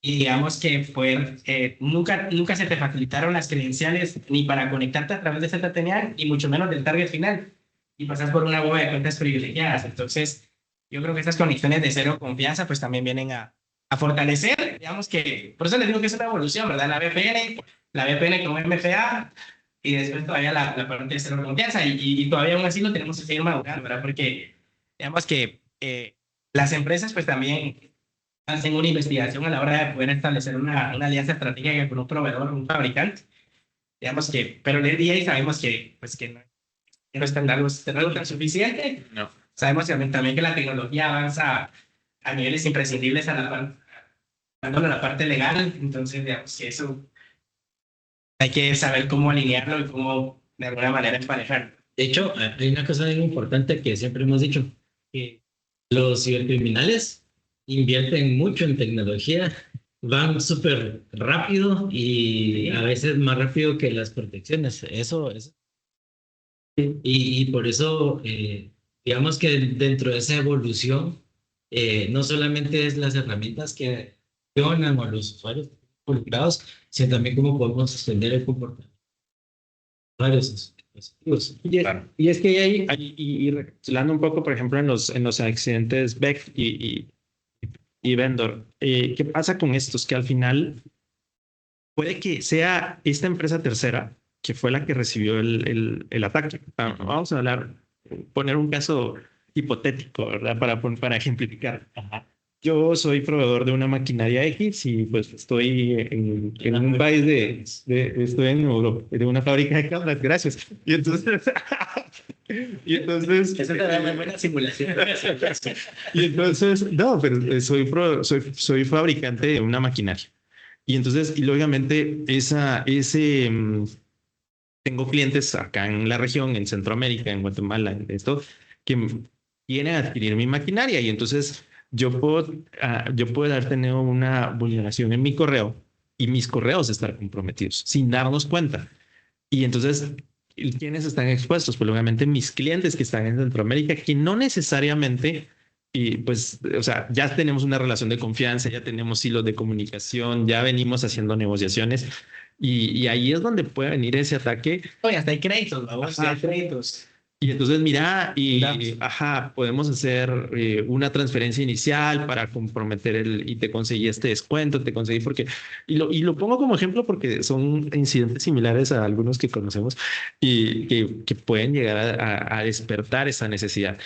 y digamos que nunca se te facilitaron las credenciales ni para conectarte a través de ZTNA, y mucho menos del target final, y pasas por una bóveda de cuentas privilegiadas. Entonces, yo creo que estas conexiones de cero confianza pues también vienen a fortalecer, digamos que, por eso les digo que es una evolución, ¿verdad? La VPN con MFA, y después todavía la parte de cero confianza, y todavía aún así lo tenemos que seguir madurando, ¿verdad? Porque, digamos que las empresas pues también hacen una investigación a la hora de poder establecer una alianza estratégica con un proveedor, un fabricante. Digamos que, pero el día y sabemos que, pues, que no es algo tan suficiente. No. Sabemos también que la tecnología avanza a niveles imprescindibles a la parte legal. Entonces, digamos que eso hay que saber cómo alinearlo y cómo, de alguna manera, emparejarlo. De hecho, hay una cosa bien importante que siempre hemos dicho, que los cibercriminales invierten mucho en tecnología, van súper rápido y a veces más rápido que las protecciones. Eso es. Y por eso, digamos que dentro de esa evolución, no solamente es las herramientas que funcionan o los usuarios involucrados, sino también cómo podemos extender el comportamiento de varios dispositivos. Y es que y recapitulando un poco, por ejemplo, en los accidentes Beck y Vendor, ¿qué pasa con estos? Que al final puede que sea esta empresa tercera que fue la que recibió el ataque. Vamos a poner un caso hipotético, ¿verdad? Para ejemplificar. Ajá. Yo soy proveedor de una maquinaria X y pues estoy en un país estoy en Europa, de una fábrica de cámaras, gracias. Y entonces, Esa es una muy buena simulación. y entonces, no, pero soy fabricante de una maquinaria. Y entonces, y lógicamente, tengo clientes acá en la región, en Centroamérica, en Guatemala, en esto, que quieren adquirir mi maquinaria. Y entonces yo puedo haber tenido una vulneración en mi correo y mis correos estar comprometidos sin darnos cuenta. Y entonces, ¿quiénes están expuestos? Pues obviamente mis clientes que están en Centroamérica, que no necesariamente, y pues, o sea, ya tenemos una relación de confianza, ya tenemos hilos de comunicación, ya venimos haciendo negociaciones, y ahí es donde puede venir ese ataque. Oye, hasta hay créditos, vamos, hay créditos. Y entonces, mira, podemos hacer una transferencia inicial para comprometer y te conseguí este descuento, y lo pongo como ejemplo porque son incidentes similares a algunos que conocemos y que pueden llegar a despertar esa necesidad.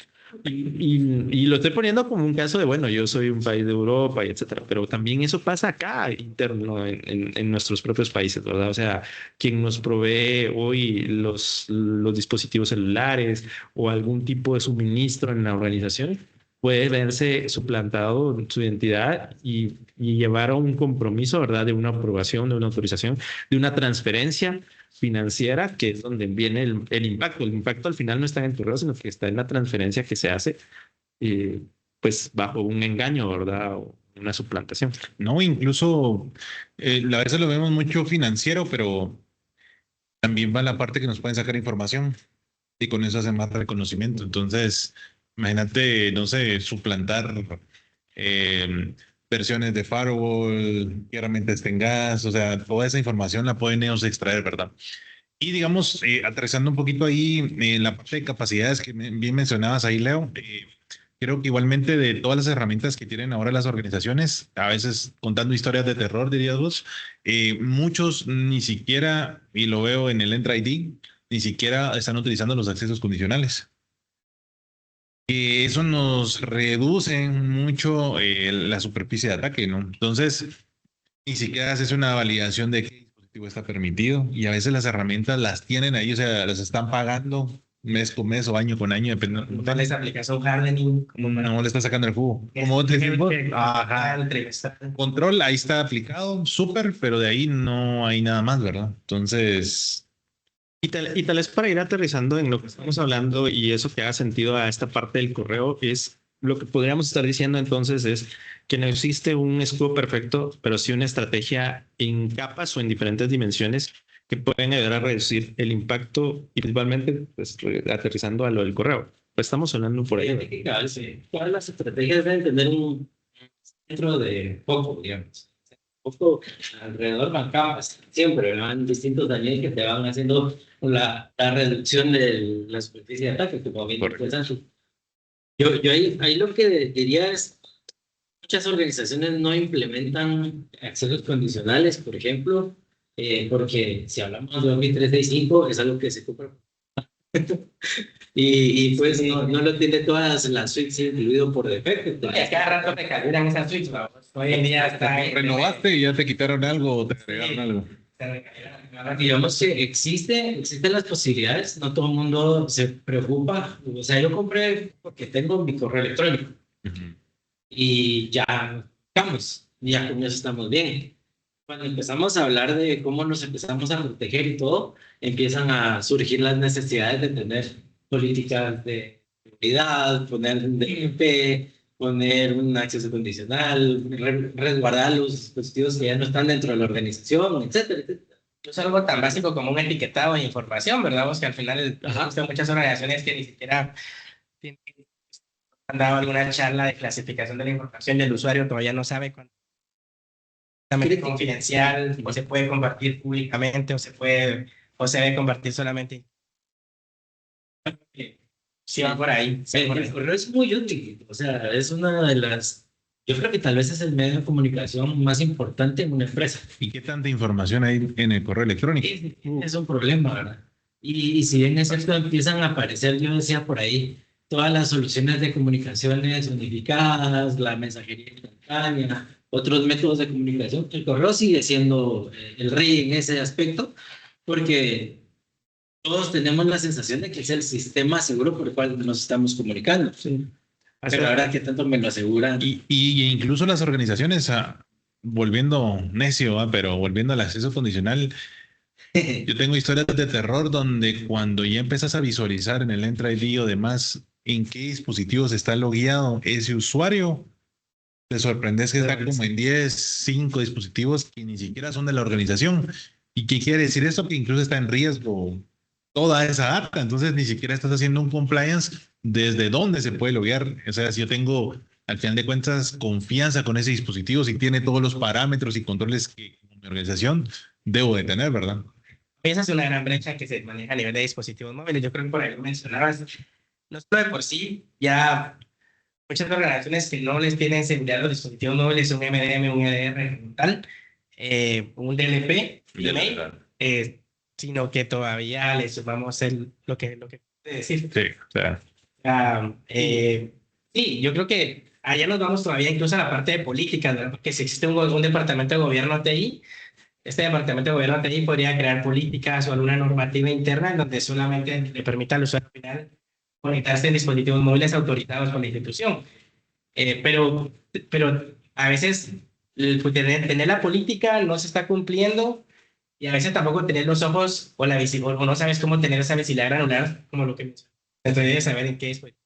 Y lo estoy poniendo como un caso de, bueno, yo soy un país de Europa y etcétera, pero también eso pasa acá interno en nuestros propios países, ¿verdad? O sea, quien nos provee hoy los dispositivos celulares o algún tipo de suministro en la organización puede verse suplantado su identidad y llevar a un compromiso, ¿verdad? De una aprobación, de una autorización, de una transferencia financiera, que es donde viene el impacto. El impacto al final no está en el correo, sino que está en la transferencia que se hace, pues bajo un engaño, ¿verdad? O una suplantación. No, incluso a veces lo vemos mucho financiero, pero también va la parte que nos pueden sacar información y con eso hacen más reconocimiento. Entonces, imagínate, no sé, suplantar versiones de firewall, qué herramientas tengas, o sea, toda esa información la pueden ellos extraer, ¿verdad? Y digamos, aterrizando un poquito ahí en la parte de capacidades que bien mencionabas ahí, Leo, creo que igualmente de todas las herramientas que tienen ahora las organizaciones, a veces contando historias de terror, dirías vos, muchos ni siquiera, y lo veo en el Entra ID, ni siquiera están utilizando los accesos condicionales. Eso nos reduce mucho la superficie de ataque, ¿no? Entonces, ni siquiera haces una validación de qué dispositivo está permitido y a veces las herramientas las tienen ahí, o sea, las están pagando mes con mes o año con año, dependiendo. No les aplicas un hardening. No le está sacando el jugo. Como vos decís vos, ajá. Control ahí está aplicado, súper, pero de ahí no hay nada más, ¿verdad? Entonces, Y tal vez para ir aterrizando en lo que estamos hablando y eso que haga sentido a esta parte del correo es lo que podríamos estar diciendo entonces es que no existe un escudo perfecto, pero sí una estrategia en capas o en diferentes dimensiones que pueden ayudar a reducir el impacto y principalmente pues, aterrizando a lo del correo. Pues estamos hablando por ahí. Todas las estrategias deben tener un centro de foco, digamos. Foco alrededor van capas, siempre van distintos daños que te van haciendo la reducción de la superficie de ataque, como bien interesante. Yo ahí lo que diría es, muchas organizaciones no implementan accesos condicionales, por ejemplo, porque si hablamos de Office 365 es algo que se compra y pues no lo tiene todas las suites incluido por defecto. Y a cada rato te calibran esas suites, vamos. Hoy en día está... renovaste y ya te quitaron algo o te agregaron algo. Digamos que existen las posibilidades, no todo el mundo se preocupa. O sea, yo compré porque tengo mi correo electrónico y ya estamos, ya con eso estamos bien. Cuando empezamos a hablar de cómo nos empezamos a proteger y todo, empiezan a surgir las necesidades de tener políticas de seguridad, poner un DNP, poner un acceso condicional, resguardar los dispositivos que ya no están dentro de la organización, etcétera, etcétera. Es algo tan básico como un etiquetado de información, ¿verdad? Vos que al final hay muchas organizaciones que ni siquiera han dado alguna charla de clasificación de la información del usuario, todavía no sabe cuándo es confidencial, o se puede compartir públicamente, o se debe compartir solamente. Sí, va por ahí. El correo es muy útil, o sea, es una de las... Yo creo que tal vez es el medio de comunicación más importante en una empresa. ¿Y qué tanta información hay en el correo electrónico? Es un problema, ¿verdad? Y si bien es cierto, empiezan a aparecer, yo decía por ahí, todas las soluciones de comunicaciones unificadas, la mensajería instantánea, otros métodos de comunicación, el correo sigue siendo el rey en ese aspecto, porque todos tenemos la sensación de que es el sistema seguro por el cual nos estamos comunicando. Sí. Pero ahora que tanto me lo aseguran. Y incluso las organizaciones, volviendo necio, pero volviendo al acceso condicional, yo tengo historias de terror donde cuando ya empiezas a visualizar en el Entra ID o demás en qué dispositivos está logueado ese usuario, te sorprendes que está como en 10, 5 dispositivos que ni siquiera son de la organización. ¿Y qué quiere decir esto? Que incluso está en riesgo toda esa data, entonces ni siquiera estás haciendo un compliance desde dónde se puede loguear. O sea, si yo tengo al final de cuentas confianza con ese dispositivo, si tiene todos los parámetros y controles que mi organización debo de tener, ¿verdad? Esa es una gran brecha que se maneja a nivel de dispositivos móviles. Yo creo que por ahí lo mencionabas. No solo de por sí, ya muchas organizaciones que no les tienen seguridad a los dispositivos móviles, un MDM, un EDR como tal, un DLP, sino que todavía le sumamos lo que decir. Sí, claro. Sí, yo creo que allá nos vamos todavía incluso a la parte de políticas, ¿verdad? Porque si existe un departamento de gobierno TI, este departamento de gobierno TI podría crear políticas o alguna normativa interna en donde solamente le permita al usuario final conectarse en dispositivos móviles autorizados por la institución. Pero a veces tener la política no se está cumpliendo y a veces tampoco tener los ojos o no sabes cómo tener esa visibilidad granular como lo que mencionas. Entonces debes saber en qué dispositivo.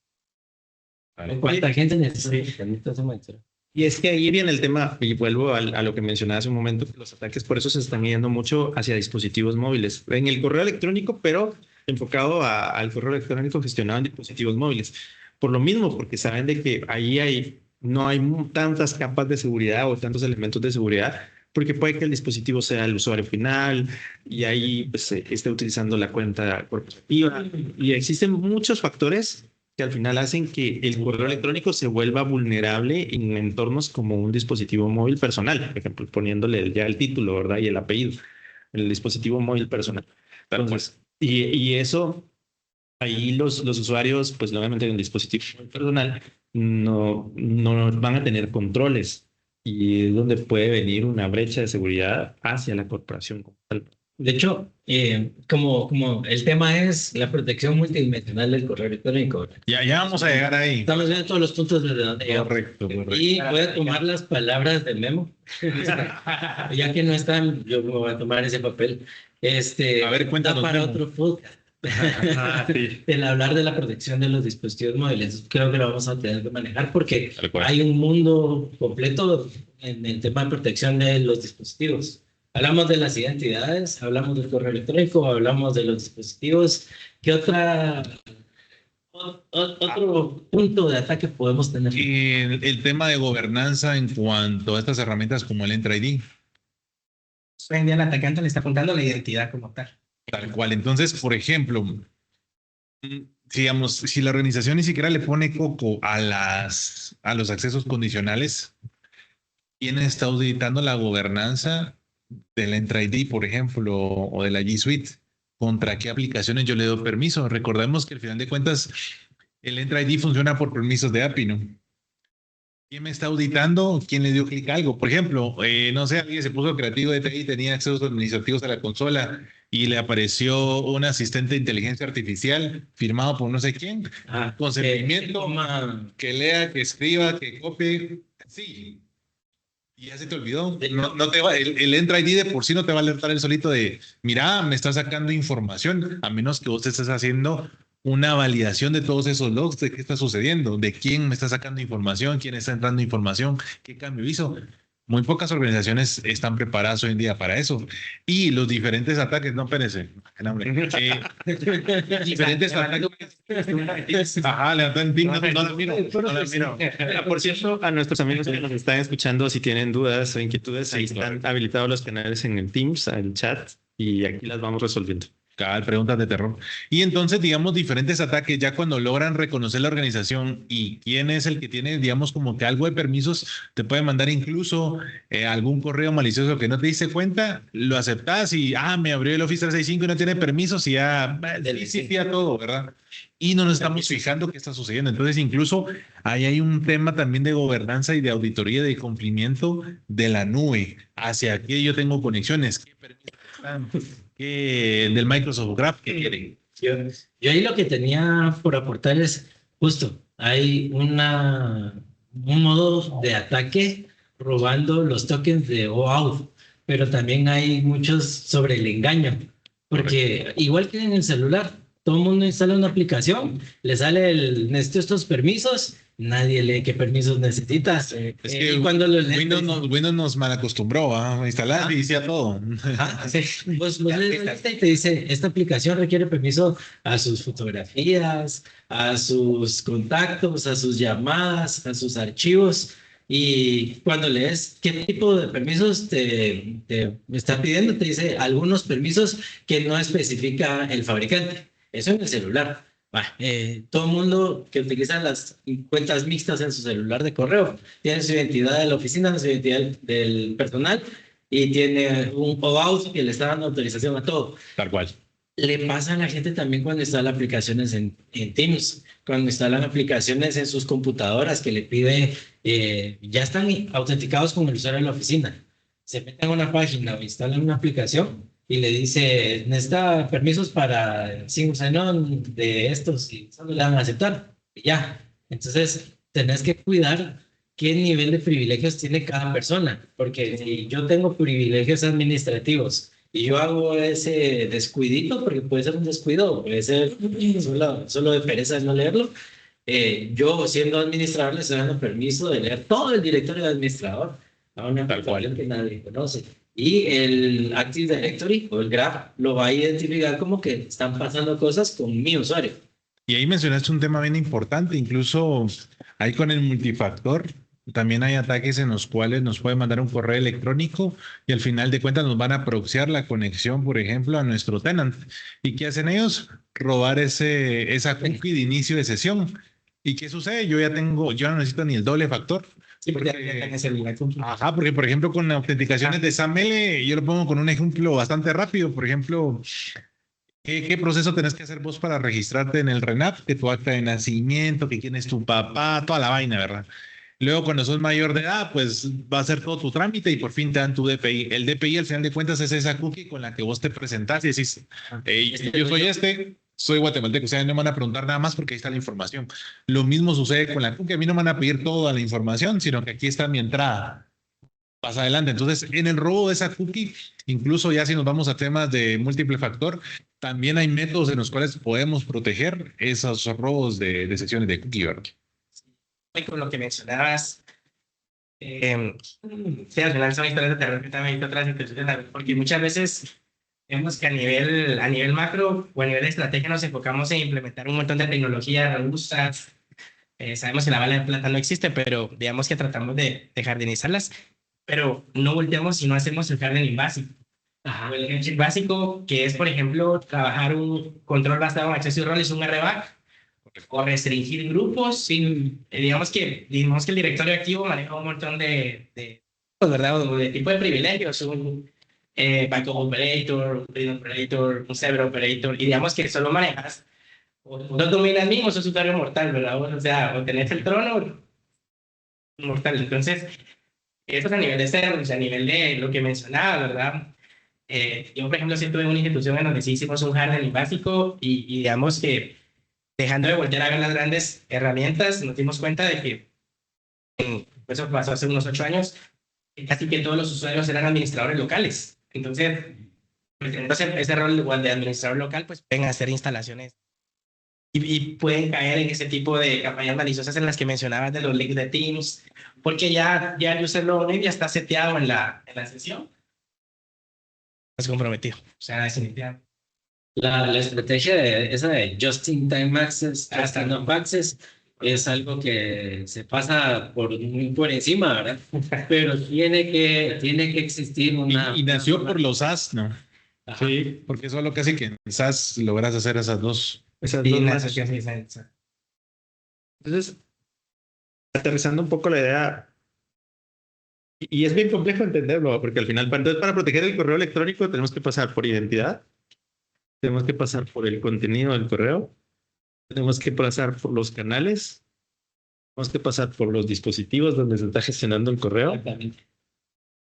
¿Cuánta gente necesita ese maestro? Y es que ahí viene el tema, y vuelvo a lo que mencionaba hace un momento, que los ataques por eso se están yendo mucho hacia dispositivos móviles, en el correo electrónico, pero enfocado al correo electrónico gestionado en dispositivos móviles. Por lo mismo, porque saben de que ahí no hay tantas capas de seguridad o tantos elementos de seguridad, porque puede que el dispositivo sea el usuario final y ahí pues, esté utilizando la cuenta corporativa. Y existen muchos factores que al final hacen que el correo electrónico se vuelva vulnerable en entornos como un dispositivo móvil personal, por ejemplo, poniéndole ya el título, ¿verdad? Y el apellido, el dispositivo móvil personal. Entonces, y eso, ahí los usuarios, pues obviamente en el dispositivo móvil personal, no van a tener controles y es donde puede venir una brecha de seguridad hacia la corporación como tal. De hecho, como el tema es la protección multidimensional del correo electrónico, Ya vamos a llegar ahí. estamos viendo todos los puntos desde donde llegamos. Correcto. Y voy a tomar las palabras de Memo, ya que no están, yo me voy a tomar ese papel. A ver, cuéntanos, da para Memo. otro podcast. Sí. El hablar de la protección de los dispositivos móviles, creo que lo vamos a tener que manejar porque Tal cual. hay un mundo completo en el tema de protección de los dispositivos. Hablamos de las identidades, hablamos del correo electrónico, hablamos de los dispositivos. ¿Qué otro punto de ataque podemos tener? El tema de gobernanza en cuanto a estas herramientas como el Entra ID, Hoy en día el atacante le está apuntando a la identidad como tal. tal cual. Entonces, por ejemplo, digamos, si la organización ni siquiera le pone coco a los accesos condicionales, ¿quién está auditando la gobernanza del Entra ID, por ejemplo, o de la G Suite? ¿Contra qué aplicaciones yo le doy permiso? Recordemos que al final de cuentas el Entra ID funciona por permisos de API, ¿no? ¿Quién me está auditando? ¿Quién le dio clic a algo? Por ejemplo, no sé, alguien se puso creativo de TI, tenía accesos administrativos a la consola y le apareció un asistente de inteligencia artificial firmado por no sé quién, consentimiento, que lea, que escriba, que copie. Sí. Y ya se te olvidó. No te va, el Entra ID de por sí no te va a alertar el solito de, mira, me está sacando información, a menos que vos estés haciendo una validación de todos esos logs, de qué está sucediendo, de quién me está sacando información, quién está entrando información, qué cambio hizo. Muy pocas organizaciones están preparadas hoy en día para eso. Y los diferentes ataques, no, espérense, diferentes ataques. Ajá, levantan ping, no la miro. No la miro. Por cierto, a nuestros amigos que nos están escuchando, si tienen dudas o inquietudes, ahí están habilitados los canales en el Teams, el chat, y aquí las vamos resolviendo. Cabal, preguntas de terror. Y entonces, digamos, diferentes ataques, ya cuando logran reconocer la organización y quién es el que tiene, digamos, como que algo de permisos, te puede mandar incluso algún correo malicioso que no te diste cuenta, lo aceptas y, me abrió el Office 365 y no tiene permisos y ya, sí, a todo, ¿verdad? Y no nos estamos fijando qué está sucediendo. Entonces, incluso ahí hay un tema también de gobernanza y de auditoría de cumplimiento de la nube. Hacia qué yo tengo conexiones, qué permisos están. Del Microsoft Graph, ¿qué quieren? Yo ahí lo que tenía por aportar es justo, hay un modo de ataque robando los tokens de OAuth, pero también hay muchos sobre el engaño, porque igual que en el celular, todo el mundo instala una aplicación, le sale necesito estos permisos, nadie lee qué permisos necesitas. Es que cuando Windows nos malacostumbró a instalar y decía todo. Sí. Vos le y te dice, esta aplicación requiere permiso a sus fotografías, a sus contactos, a sus llamadas, a sus archivos. Y cuando lees qué tipo de permisos te está pidiendo, te dice algunos permisos que no especifica el fabricante. Eso en el celular. Todo el mundo que utiliza las cuentas mixtas en su celular de correo tiene su identidad de la oficina, su identidad del personal y tiene un OAuth que le está dando autorización a todo. Tal cual. Le pasa a la gente también cuando instala aplicaciones en Teams, cuando instalan aplicaciones en sus computadoras que le pide, ya están autenticados con el usuario de la oficina. Se meten a una página o instalan una aplicación y le dice, necesita permisos para sin sign-on de estos y solo le van a aceptar. Y ya. Entonces, tenés que cuidar qué nivel de privilegios tiene cada persona, porque si yo tengo privilegios administrativos y yo hago ese descuidito, porque puede ser un descuido, puede ser solo de pereza no leerlo, Yo, siendo administrador, le estoy dando permiso de leer todo el directorio de administrador a una Tal cual. aplicación que nadie conoce. Y el Active Directory o el Graph lo va a identificar como que están pasando cosas con mi usuario. Y ahí mencionaste un tema bien importante, incluso ahí con el multifactor, también hay ataques en los cuales nos pueden mandar un correo electrónico y al final de cuentas nos van a proxiar la conexión, por ejemplo, a nuestro tenant. ¿Y qué hacen ellos? Robar esa cookie de inicio de sesión. ¿Y qué sucede? Yo no necesito ni el doble factor. Sí, porque ya tenés el cookie. Ajá, porque por ejemplo con autenticaciones de SAML, yo lo pongo con un ejemplo bastante rápido. Por ejemplo, ¿qué proceso tenés que hacer vos para registrarte en el RENAP? Que tu acta de nacimiento, que quién es tu papá, toda la vaina, ¿verdad? Luego, cuando sos mayor de edad, pues va a ser todo tu trámite y por fin te dan tu DPI. El DPI, al final de cuentas, es esa cookie con la que vos te presentás y decís, yo soy soy guatemalteco, o sea, no me van a preguntar nada más porque ahí está la información. Lo mismo sucede con la cookie, a mí no me van a pedir toda la información, sino que aquí está mi entrada. Pasa adelante. Entonces, en el robo de esa cookie, incluso ya si nos vamos a temas de múltiple factor, también hay métodos en los cuales podemos proteger esos robos de sesiones de cookie, ¿verdad? Y con lo que mencionabas, sí, al final son historias de terror que también hay otras instituciones, porque muchas veces vemos que a nivel macro o a nivel de estrategia nos enfocamos en implementar un montón de tecnologías robustas. Sabemos que la bala de plata no existe, pero digamos que tratamos de jardinizarlas, pero no volteamos si no hacemos el hardening básico. O el hardening básico, que es, por ejemplo, trabajar un control basado en acceso y roles, un RBAC, o restringir grupos sin, digamos que el directorio activo maneja un montón pues, ¿verdad? O de tipo de privilegios, un backup operator, un read operator, un server operator, y digamos que solo manejas o no dominas mismo, sos usuario mortal, ¿verdad? O sea, o tenés el trono mortal. Entonces, eso es a nivel de servers, a nivel de lo que mencionaba, ¿verdad? Yo, por ejemplo, siento en una institución en donde sí hicimos un hardening básico y digamos que dejando de voltear a ver las grandes herramientas, nos dimos cuenta de que, eso pasó hace unos 8 años, casi que todos los usuarios eran administradores locales. Entonces, ese rol de administrador local, pues pueden hacer instalaciones y pueden caer en ese tipo de campañas maliciosas en las que mencionabas de los links de Teams, porque ya el user login ya está seteado en la sesión. Es comprometido. O sea, definitivamente. La estrategia esa de Just-in-Time Access, Just-in-Off Access, es algo que se pasa muy por encima, ¿verdad? Pero tiene que existir una... Y nació por los SAS, ¿no? Ajá. Sí, porque eso es lo que hace que en SAS logras hacer esas dos. Entonces, aterrizando un poco la idea, y es bien complejo entenderlo, porque al final, entonces, para proteger el correo electrónico tenemos que pasar por identidad, tenemos que pasar por el contenido del correo, tenemos que pasar por los canales, tenemos que pasar por los dispositivos donde se está gestionando el correo, Exactamente.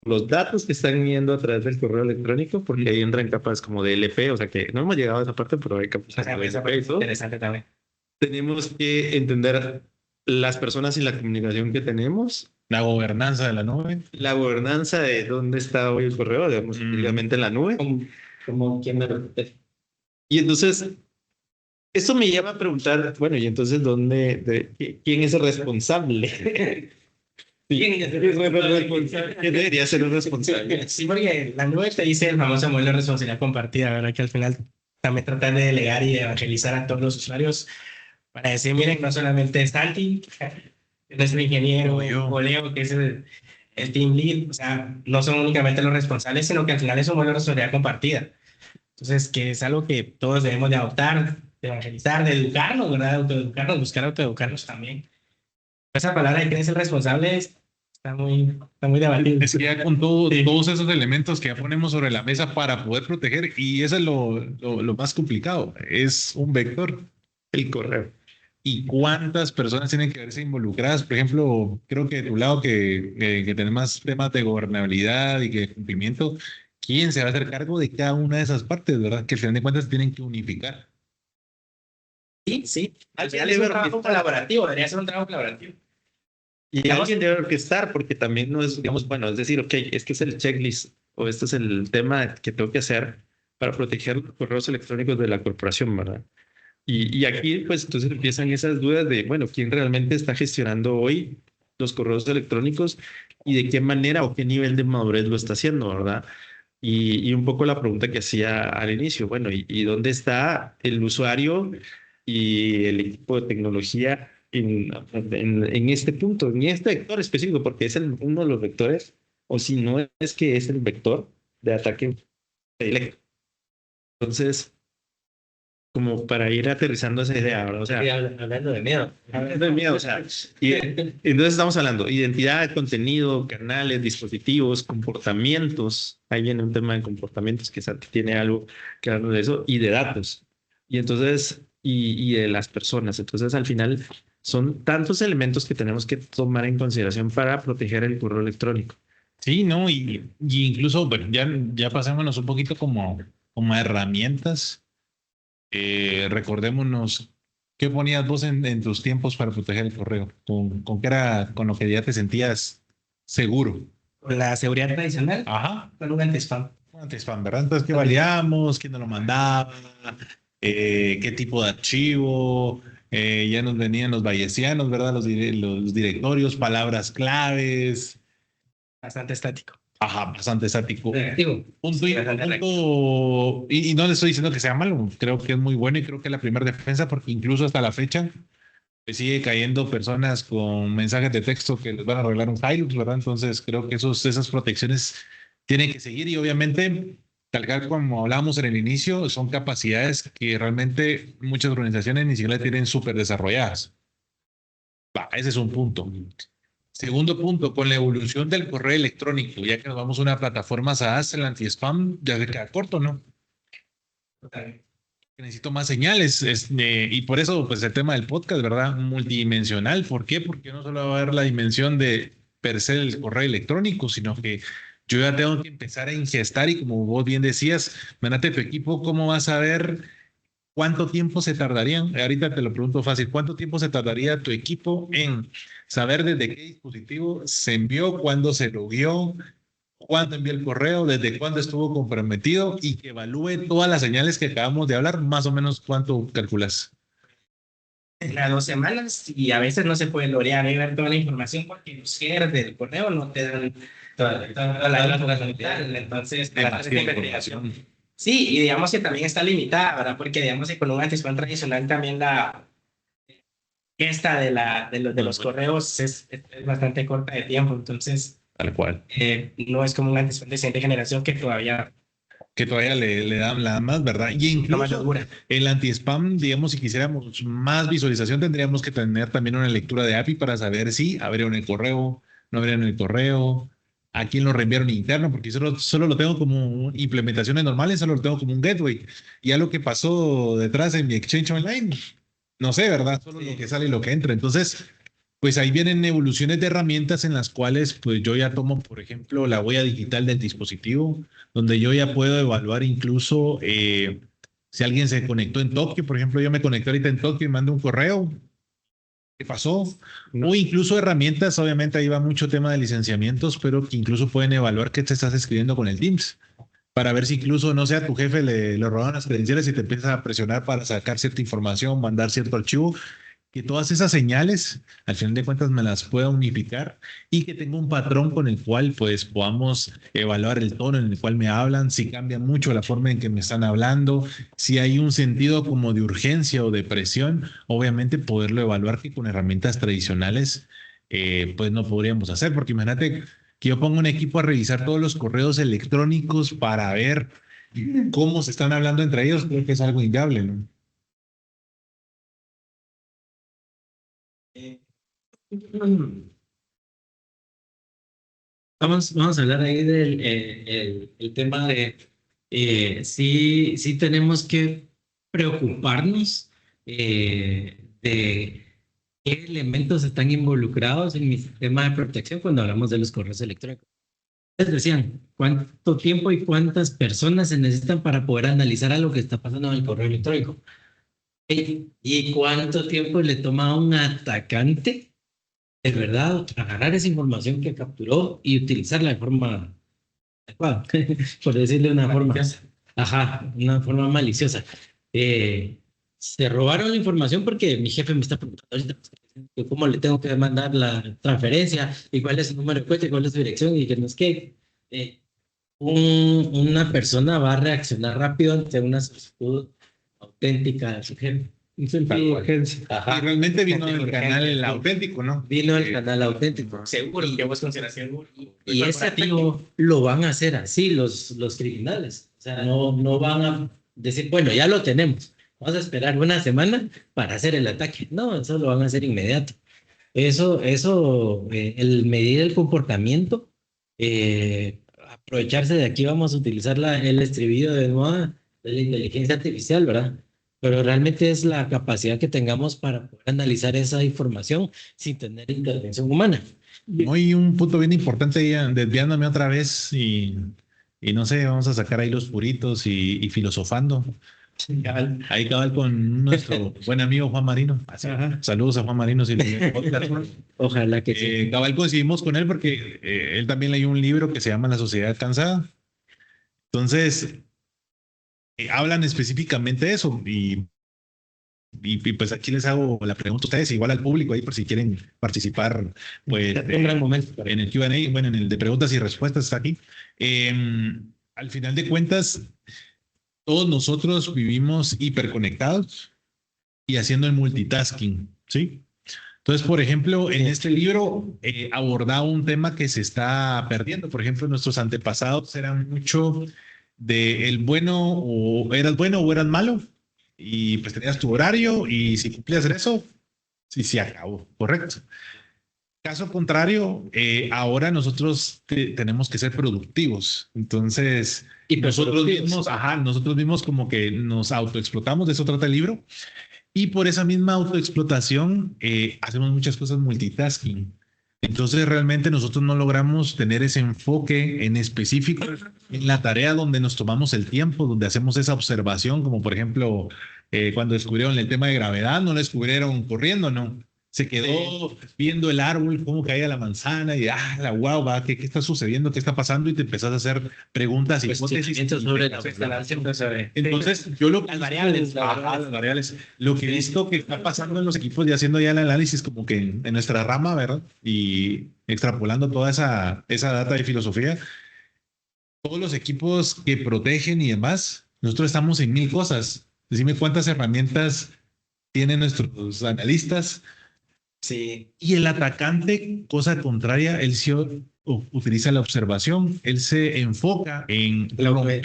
los datos que están yendo a través del correo electrónico, porque ahí entran capas como de LP, o sea que no hemos llegado a esa parte, pero hay capas de LP y todo. Interesante también. Tenemos que entender las personas y la comunicación que tenemos, La gobernanza de la nube. la gobernanza de dónde está hoy el correo, digamos, típicamente en la nube. Como quien me repite. Y entonces, eso me lleva a preguntar, bueno, y entonces, ¿quién es el responsable? ¿Quién es el responsable? ¿Quién debería ser el responsable? Sí, porque la nube te dice el famoso modelo de responsabilidad compartida, ¿verdad? Que al final también tratar de delegar y de evangelizar a todos los usuarios para decir, miren, no solamente es Santi, nuestro ingeniero, o Leo, que es el team lead, o sea, no son únicamente los responsables, sino que al final es un modelo de responsabilidad compartida. Entonces, que es algo que todos debemos de adoptar, de evangelizar, de educarnos, ¿verdad? De autoeducarnos, buscar autoeducarnos también. Esa palabra de quién es el responsable está muy debatible. Es que ya con todos esos elementos que ya ponemos sobre la mesa para poder proteger, y eso es lo más complicado, es un vector, El correo. y cuántas personas tienen que verse involucradas. Por ejemplo, creo que de tu lado que tenés más temas de gobernabilidad y que de cumplimiento, ¿quién se va a hacer cargo de cada una de esas partes, verdad? Que al final de cuentas se tienen que unificar. Sí. Al final es un trabajo colaborativo, debería ser un trabajo colaborativo. Y alguien debe orquestar, porque también no es, digamos, bueno, es decir, ok, es que es el checklist o este es el tema que tengo que hacer para proteger los correos electrónicos de la corporación, ¿verdad? Y aquí, pues, entonces empiezan esas dudas de, bueno, ¿quién realmente está gestionando hoy los correos electrónicos y de qué manera o qué nivel de madurez lo está haciendo, ¿verdad? Y un poco la pregunta que hacía al inicio, bueno, ¿y dónde está el usuario y el equipo de tecnología en este punto, en este vector específico? Porque es uno de los vectores, o si no es que es el vector de ataque directo. Entonces, como para ir aterrizando esa idea, ¿verdad? O sea, Hablando de miedo. hablando de miedo, o sea, entonces estamos hablando identidad, contenido, canales, dispositivos, comportamientos. Ahí viene un tema de comportamientos que Santi tiene algo que hablar de eso y de datos. Y entonces, y de las personas. Entonces, al final, son tantos elementos que tenemos que tomar en consideración para proteger el correo electrónico. Sí, ¿no? Y incluso, bueno, ya pasémonos un poquito como herramientas. Recordémonos, ¿qué ponías vos en tus tiempos para proteger el correo? ¿Con qué era con lo que ya te sentías seguro? Con la seguridad tradicional, Ajá. con un anti-spam. Anti-spam, ¿verdad? Entonces, ¿qué validamos? ¿Quién nos lo mandaba? ¿Qué tipo de archivo? Ya nos venían los bayesianos, ¿verdad? Los directorios, palabras claves. Bastante estático. Ajá, bastante estático. Negativo. Punto, Sí, bastante y no le estoy diciendo que sea malo, creo que es muy bueno y creo que es la primera defensa porque incluso hasta la fecha pues, sigue cayendo personas con mensajes de texto que les van a arreglar un Hilux, ¿verdad? Entonces creo que esas protecciones tienen que seguir y obviamente, tal cual como hablábamos en el inicio, son capacidades que realmente muchas organizaciones ni siquiera tienen súper desarrolladas. Ese es un punto. Segundo punto, con la evolución del correo electrónico, ya que nos vamos a una plataforma SaaS, el anti-spam ya se queda corto, ¿no? total. Necesito más señales, y por eso, pues el tema del podcast, ¿verdad? Multidimensional. ¿Por qué? Porque no solo va a haber la dimensión de per se el correo electrónico, sino que yo ya tengo que empezar a ingestar y como vos bien decías, mandate tu equipo, ¿cómo vas a ver cuánto tiempo se tardarían? Ahorita te lo pregunto fácil, ¿cuánto tiempo se tardaría tu equipo en saber desde qué dispositivo se envió, cuándo se logueó, cuándo envió el correo, desde cuándo estuvo comprometido y que evalúe todas las señales que acabamos de hablar, más o menos cuánto calculas? Las 2 semanas y a veces no se puede lograr y ver toda la información porque los headers del correo no te dan toda la información vital. Entonces, para hacer esta investigación. Sí, y digamos que también está limitada, ¿verdad? Porque digamos que con un anti-spam tradicional también la esta de los correos es bastante corta de tiempo. Entonces, Tal cual. no es como un anti-spam de siguiente generación que todavía Que todavía le dan la más, ¿verdad? Y no más incluso segura. el anti-spam, digamos, si quisiéramos más visualización, tendríamos que tener también una lectura de API para saber si abrieron el correo, no abrieron el correo, a quién lo reenviaron interno, porque solo lo tengo como implementaciones normales, solo lo tengo como un gateway. Y ya lo que pasó detrás en mi Exchange Online, no sé, ¿verdad? Solo lo que sale y lo que entra. Entonces, pues ahí vienen evoluciones de herramientas en las cuales pues yo ya tomo, por ejemplo, la huella digital del dispositivo, donde yo ya puedo evaluar incluso si alguien se conectó en Tokio, por ejemplo, yo me conecté ahorita en Tokio y mando un correo, ¿qué pasó? O incluso herramientas, obviamente ahí va mucho tema de licenciamientos, pero que incluso pueden evaluar qué te estás escribiendo con el Teams, para ver si incluso, no sé, a tu jefe le robaron las credenciales y te empieza a presionar para sacar cierta información, mandar cierto archivo, que todas esas señales, al final de cuentas, me las pueda unificar y que tenga un patrón con el cual pues podamos evaluar el tono en el cual me hablan, si cambia mucho la forma en que me están hablando, si hay un sentido como de urgencia o de presión, obviamente poderlo evaluar que con herramientas tradicionales pues no podríamos hacer, porque imagínate que yo pongo un equipo a revisar todos los correos electrónicos para ver cómo se están hablando entre ellos, creo que es algo inviable, ¿no? Vamos a hablar ahí del el tema de sí tenemos que preocuparnos de qué elementos están involucrados en mi sistema de protección cuando hablamos de los correos electrónicos. Les decían, ¿cuánto tiempo y cuántas personas se necesitan para poder analizar algo que está pasando en el correo electrónico? ¿Y cuánto tiempo le toma a un atacante, de verdad, agarrar esa información que capturó y utilizarla de forma adecuada, por decirle una forma, ajá, una forma maliciosa? se robaron la información porque mi jefe me está preguntando ahorita cómo le tengo que mandar la transferencia y cuál es el número de cuenta y cuál es su dirección y que no es que una persona va a reaccionar rápido ante una solicitud auténtica de su jefe. Un sentido de urgencia. Y realmente vino del canal auténtico, ¿no? Vino del canal auténtico. Seguro que vos consideras seguro. Y ese activo lo van a hacer así los criminales. O sea, no van a decir, bueno, ya lo tenemos. Vamos a esperar una semana para hacer el ataque. No, eso lo van a hacer inmediato. El medir el comportamiento, aprovecharse de aquí, vamos a utilizar el estribillo de moda de la inteligencia artificial, ¿verdad? Pero realmente es la capacidad que tengamos para poder analizar esa información sin tener intervención humana. Hoy un punto bien importante, ya desviándome otra vez y no sé, vamos a sacar ahí los puritos y filosofando. Ahí cabal con nuestro buen amigo Juan Marino. Saludos a Juan Marino. Si Ojalá que sí. Cabal coincidimos con él porque él también leyó un libro que se llama La Sociedad Cansada. Entonces, hablan específicamente de eso y pues aquí les hago la pregunta a ustedes, igual al público ahí por si quieren participar, pues un gran momento en el Q&A, bueno, en el de preguntas y respuestas está aquí. Al final de cuentas, todos nosotros vivimos hiperconectados y haciendo el multitasking, ¿sí? Entonces, por ejemplo, en este libro abordaba un tema que se está perdiendo. Por ejemplo, nuestros antepasados eran mucho de el bueno o eras malo y pues tenías tu horario y si cumplías eso, sí, se acabó, correcto. Caso contrario, ahora nosotros tenemos que ser productivos. Entonces, nosotros mismos como que nos autoexplotamos, de eso trata el libro. Y por esa misma autoexplotación hacemos muchas cosas multitasking. Entonces realmente nosotros no logramos tener ese enfoque en específico en la tarea donde nos tomamos el tiempo, donde hacemos esa observación, como por ejemplo cuando descubrieron el tema de gravedad, no lo descubrieron corriendo, no. Se quedó viendo el árbol, cómo caía la manzana y wow, ¿qué está sucediendo? ¿Qué está pasando? Y te empezás a hacer preguntas, hipótesis. Sobre la entonces, yo las variables. Lo que he visto que está pasando en los equipos y haciendo ya el análisis como que en nuestra rama, ¿verdad? Y extrapolando toda esa data de filosofía, todos los equipos que protegen y demás, nosotros estamos en 1000 cosas. Decime cuántas herramientas tienen nuestros analistas. Sí. Y el atacante, cosa contraria, él sí utiliza la observación, él se enfoca en romper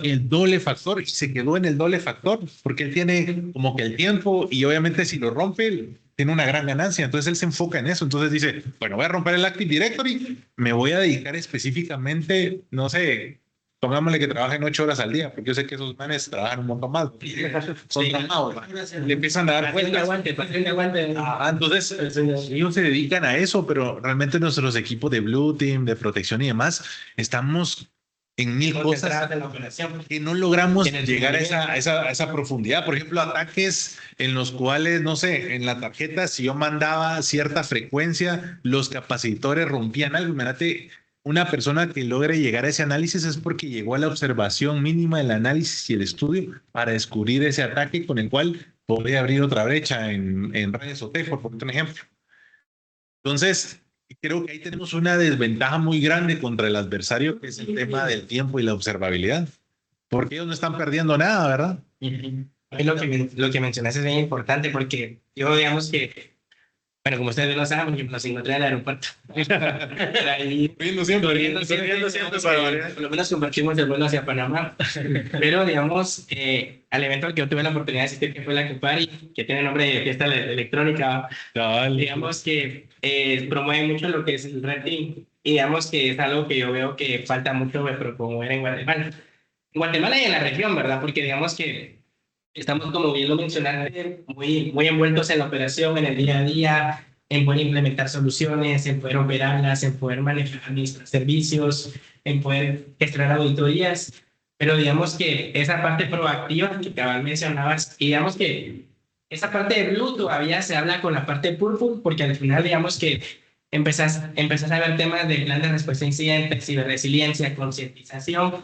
el doble factor y se quedó en el doble factor porque él tiene como que el tiempo y obviamente si lo rompe tiene una gran ganancia, entonces él se enfoca en eso, entonces dice, bueno, voy a romper el Active Directory, me voy a dedicar específicamente, no sé, pongámosle que trabajen 8 horas al día, porque yo sé que esos manes trabajan un montón más. Son tramados, le empiezan a dar vueltas. Entonces, ellos se dedican a eso, pero realmente nuestros equipos de Blue Team, de protección y demás, estamos en 1000 cosas que no logramos llegar a esa profundidad. Por ejemplo, ataques en los cuales, no sé, en la tarjeta, si yo mandaba cierta frecuencia, los capacitores rompían algo. Imagínate, una persona que logre llegar a ese análisis es porque llegó a la observación mínima del análisis y el estudio para descubrir ese ataque con el cual podría abrir otra brecha en redes OT, por poner un ejemplo. Entonces, creo que ahí tenemos una desventaja muy grande contra el adversario, que es el tema del tiempo y la observabilidad. Porque ellos no están perdiendo nada, ¿verdad? Lo que mencionaste es bien importante porque yo, digamos que, bueno, como ustedes lo saben, yo los encontré en el aeropuerto. Corriendo siempre. Por lo menos compartimos el vuelo hacia Panamá. Pero, digamos, al evento al que yo tuve la oportunidad de asistir, que fue la Cupari, que tiene nombre de fiesta electrónica, digamos que promueve mucho lo que es el Red Team. Y digamos que es algo que yo veo que falta mucho de promover en Guatemala. En Guatemala y en la región, ¿verdad? Porque digamos que estamos, como bien lo mencionaste, muy envueltos en la operación, en el día a día, en poder implementar soluciones, en poder operarlas, en poder manejar nuestros servicios, en poder gestionar auditorías. Pero digamos que esa parte proactiva que cabal mencionabas, y digamos que esa parte de Blue todavía se habla con la parte de Purple, porque al final digamos que empezás a ver temas de plan de respuesta a incidentes, ciberresiliencia, concientización,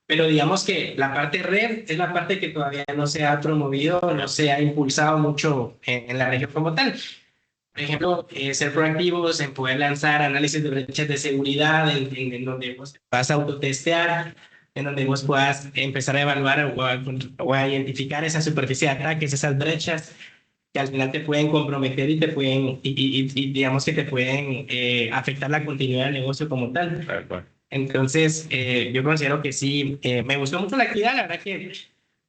pero digamos que la parte red es la parte que todavía no se ha promovido, no se ha impulsado mucho en la región como tal. Por ejemplo, ser proactivos en poder lanzar análisis de brechas de seguridad en donde vos vas a autotestear, en donde vos puedas empezar a evaluar o a identificar esa superficie de ataques, esas brechas que al final te pueden comprometer y te pueden, y digamos que te pueden afectar la continuidad del negocio como tal. Entonces, yo considero que sí, me gustó mucho la actividad, la verdad que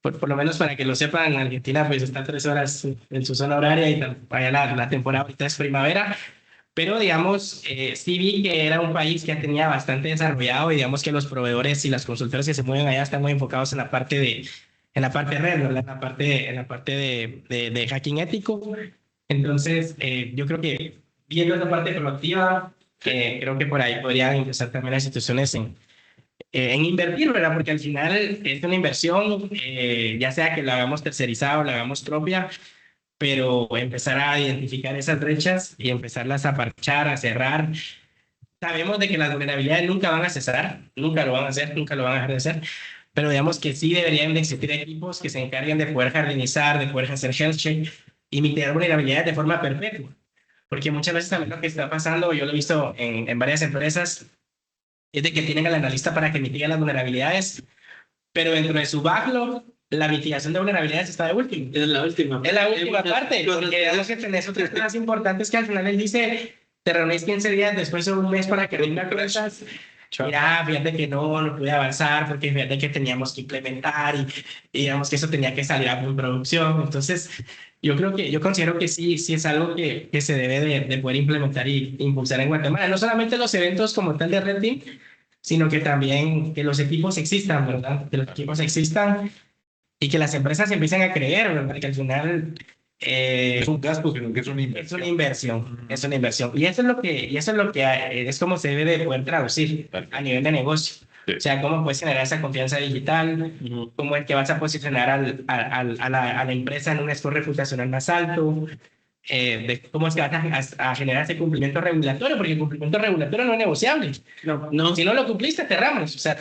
por lo menos para que lo sepan, en Argentina pues está 3 horas en su zona horaria y allá la temporada ahorita es primavera, pero digamos, sí vi que era un país que ya tenía bastante desarrollado y digamos que los proveedores y las consultoras que se mueven allá están muy enfocados en la parte red, ¿verdad? En la parte de hacking ético. Entonces, yo creo que viendo esa parte proactiva, creo que por ahí podrían empezar también las instituciones en invertir, ¿verdad? Porque al final es una inversión, ya sea que la hagamos tercerizada o la hagamos propia, pero empezar a identificar esas brechas y empezarlas a parchar, a cerrar. Sabemos de que las vulnerabilidades nunca van a cesar, nunca lo van a hacer, nunca lo van a dejar de hacer, pero digamos que sí deberían de existir equipos que se encarguen de poder jardinizar, de poder hacer health check y mitigar vulnerabilidades de forma perpetua. Porque muchas veces también lo que está pasando, yo lo he visto en varias empresas, es de que tienen al analista para que mitigue las vulnerabilidades, pero dentro de su backlog, la mitigación de vulnerabilidades está de último. Es la última. Es la última parte, porque digamos que tenés otras cosas importantes que al final él dice, te reunís 15 días después de un mes para que rinda cuentas. Mira, fíjate que no pude avanzar porque fíjate que teníamos que implementar y digamos que eso tenía que salir a producción. Entonces, yo considero que sí es algo que se debe de poder implementar y impulsar en Guatemala. No solamente los eventos como tal de Red Team, sino que también que los equipos existan, ¿verdad? Que los equipos existan y que las empresas empiecen a creer, ¿verdad? Que al final Es un gasto, sino que es una inversión. es una inversión, es una inversión. Y eso es lo que es como se debe de poder traducir a nivel de negocio. Sí. O sea, cómo puedes generar esa confianza digital, cómo es que vas a posicionar a la empresa en un score reputacional más alto, de cómo es que vas a generar ese cumplimiento regulatorio, porque el cumplimiento regulatorio no es negociable. No. Si no lo cumpliste, cerramos. O sea,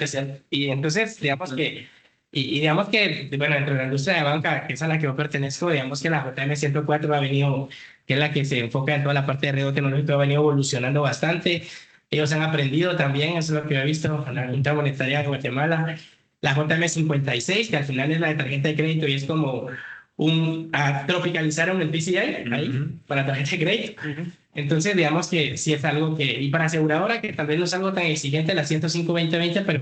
y entonces, digamos que, y digamos que, bueno, dentro de la industria de banca, que es a la que yo pertenezco, digamos que la JM 104 ha venido, que es la que se enfoca en toda la parte de riesgo tecnológico, ha venido evolucionando bastante. Ellos han aprendido también, eso es lo que he visto en la Junta Monetaria de Guatemala. La JM 56, que al final es la de tarjeta de crédito y es como tropicalizaron el PCI ahí para tarjeta de crédito. Entonces, digamos que sí es algo que, y para aseguradora, que tal vez no es algo tan exigente, la 105-2020, pero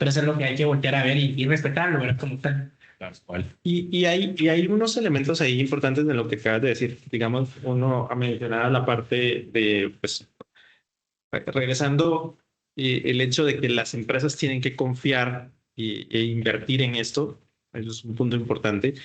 eso es lo que hay que voltear a ver y respetarlo, ¿verdad? Como tal. Y hay unos elementos ahí importantes de lo que acabas de decir. Digamos, uno ha mencionado la parte de, pues, regresando, el hecho de que las empresas tienen que confiar e invertir en esto. Eso es un punto importante.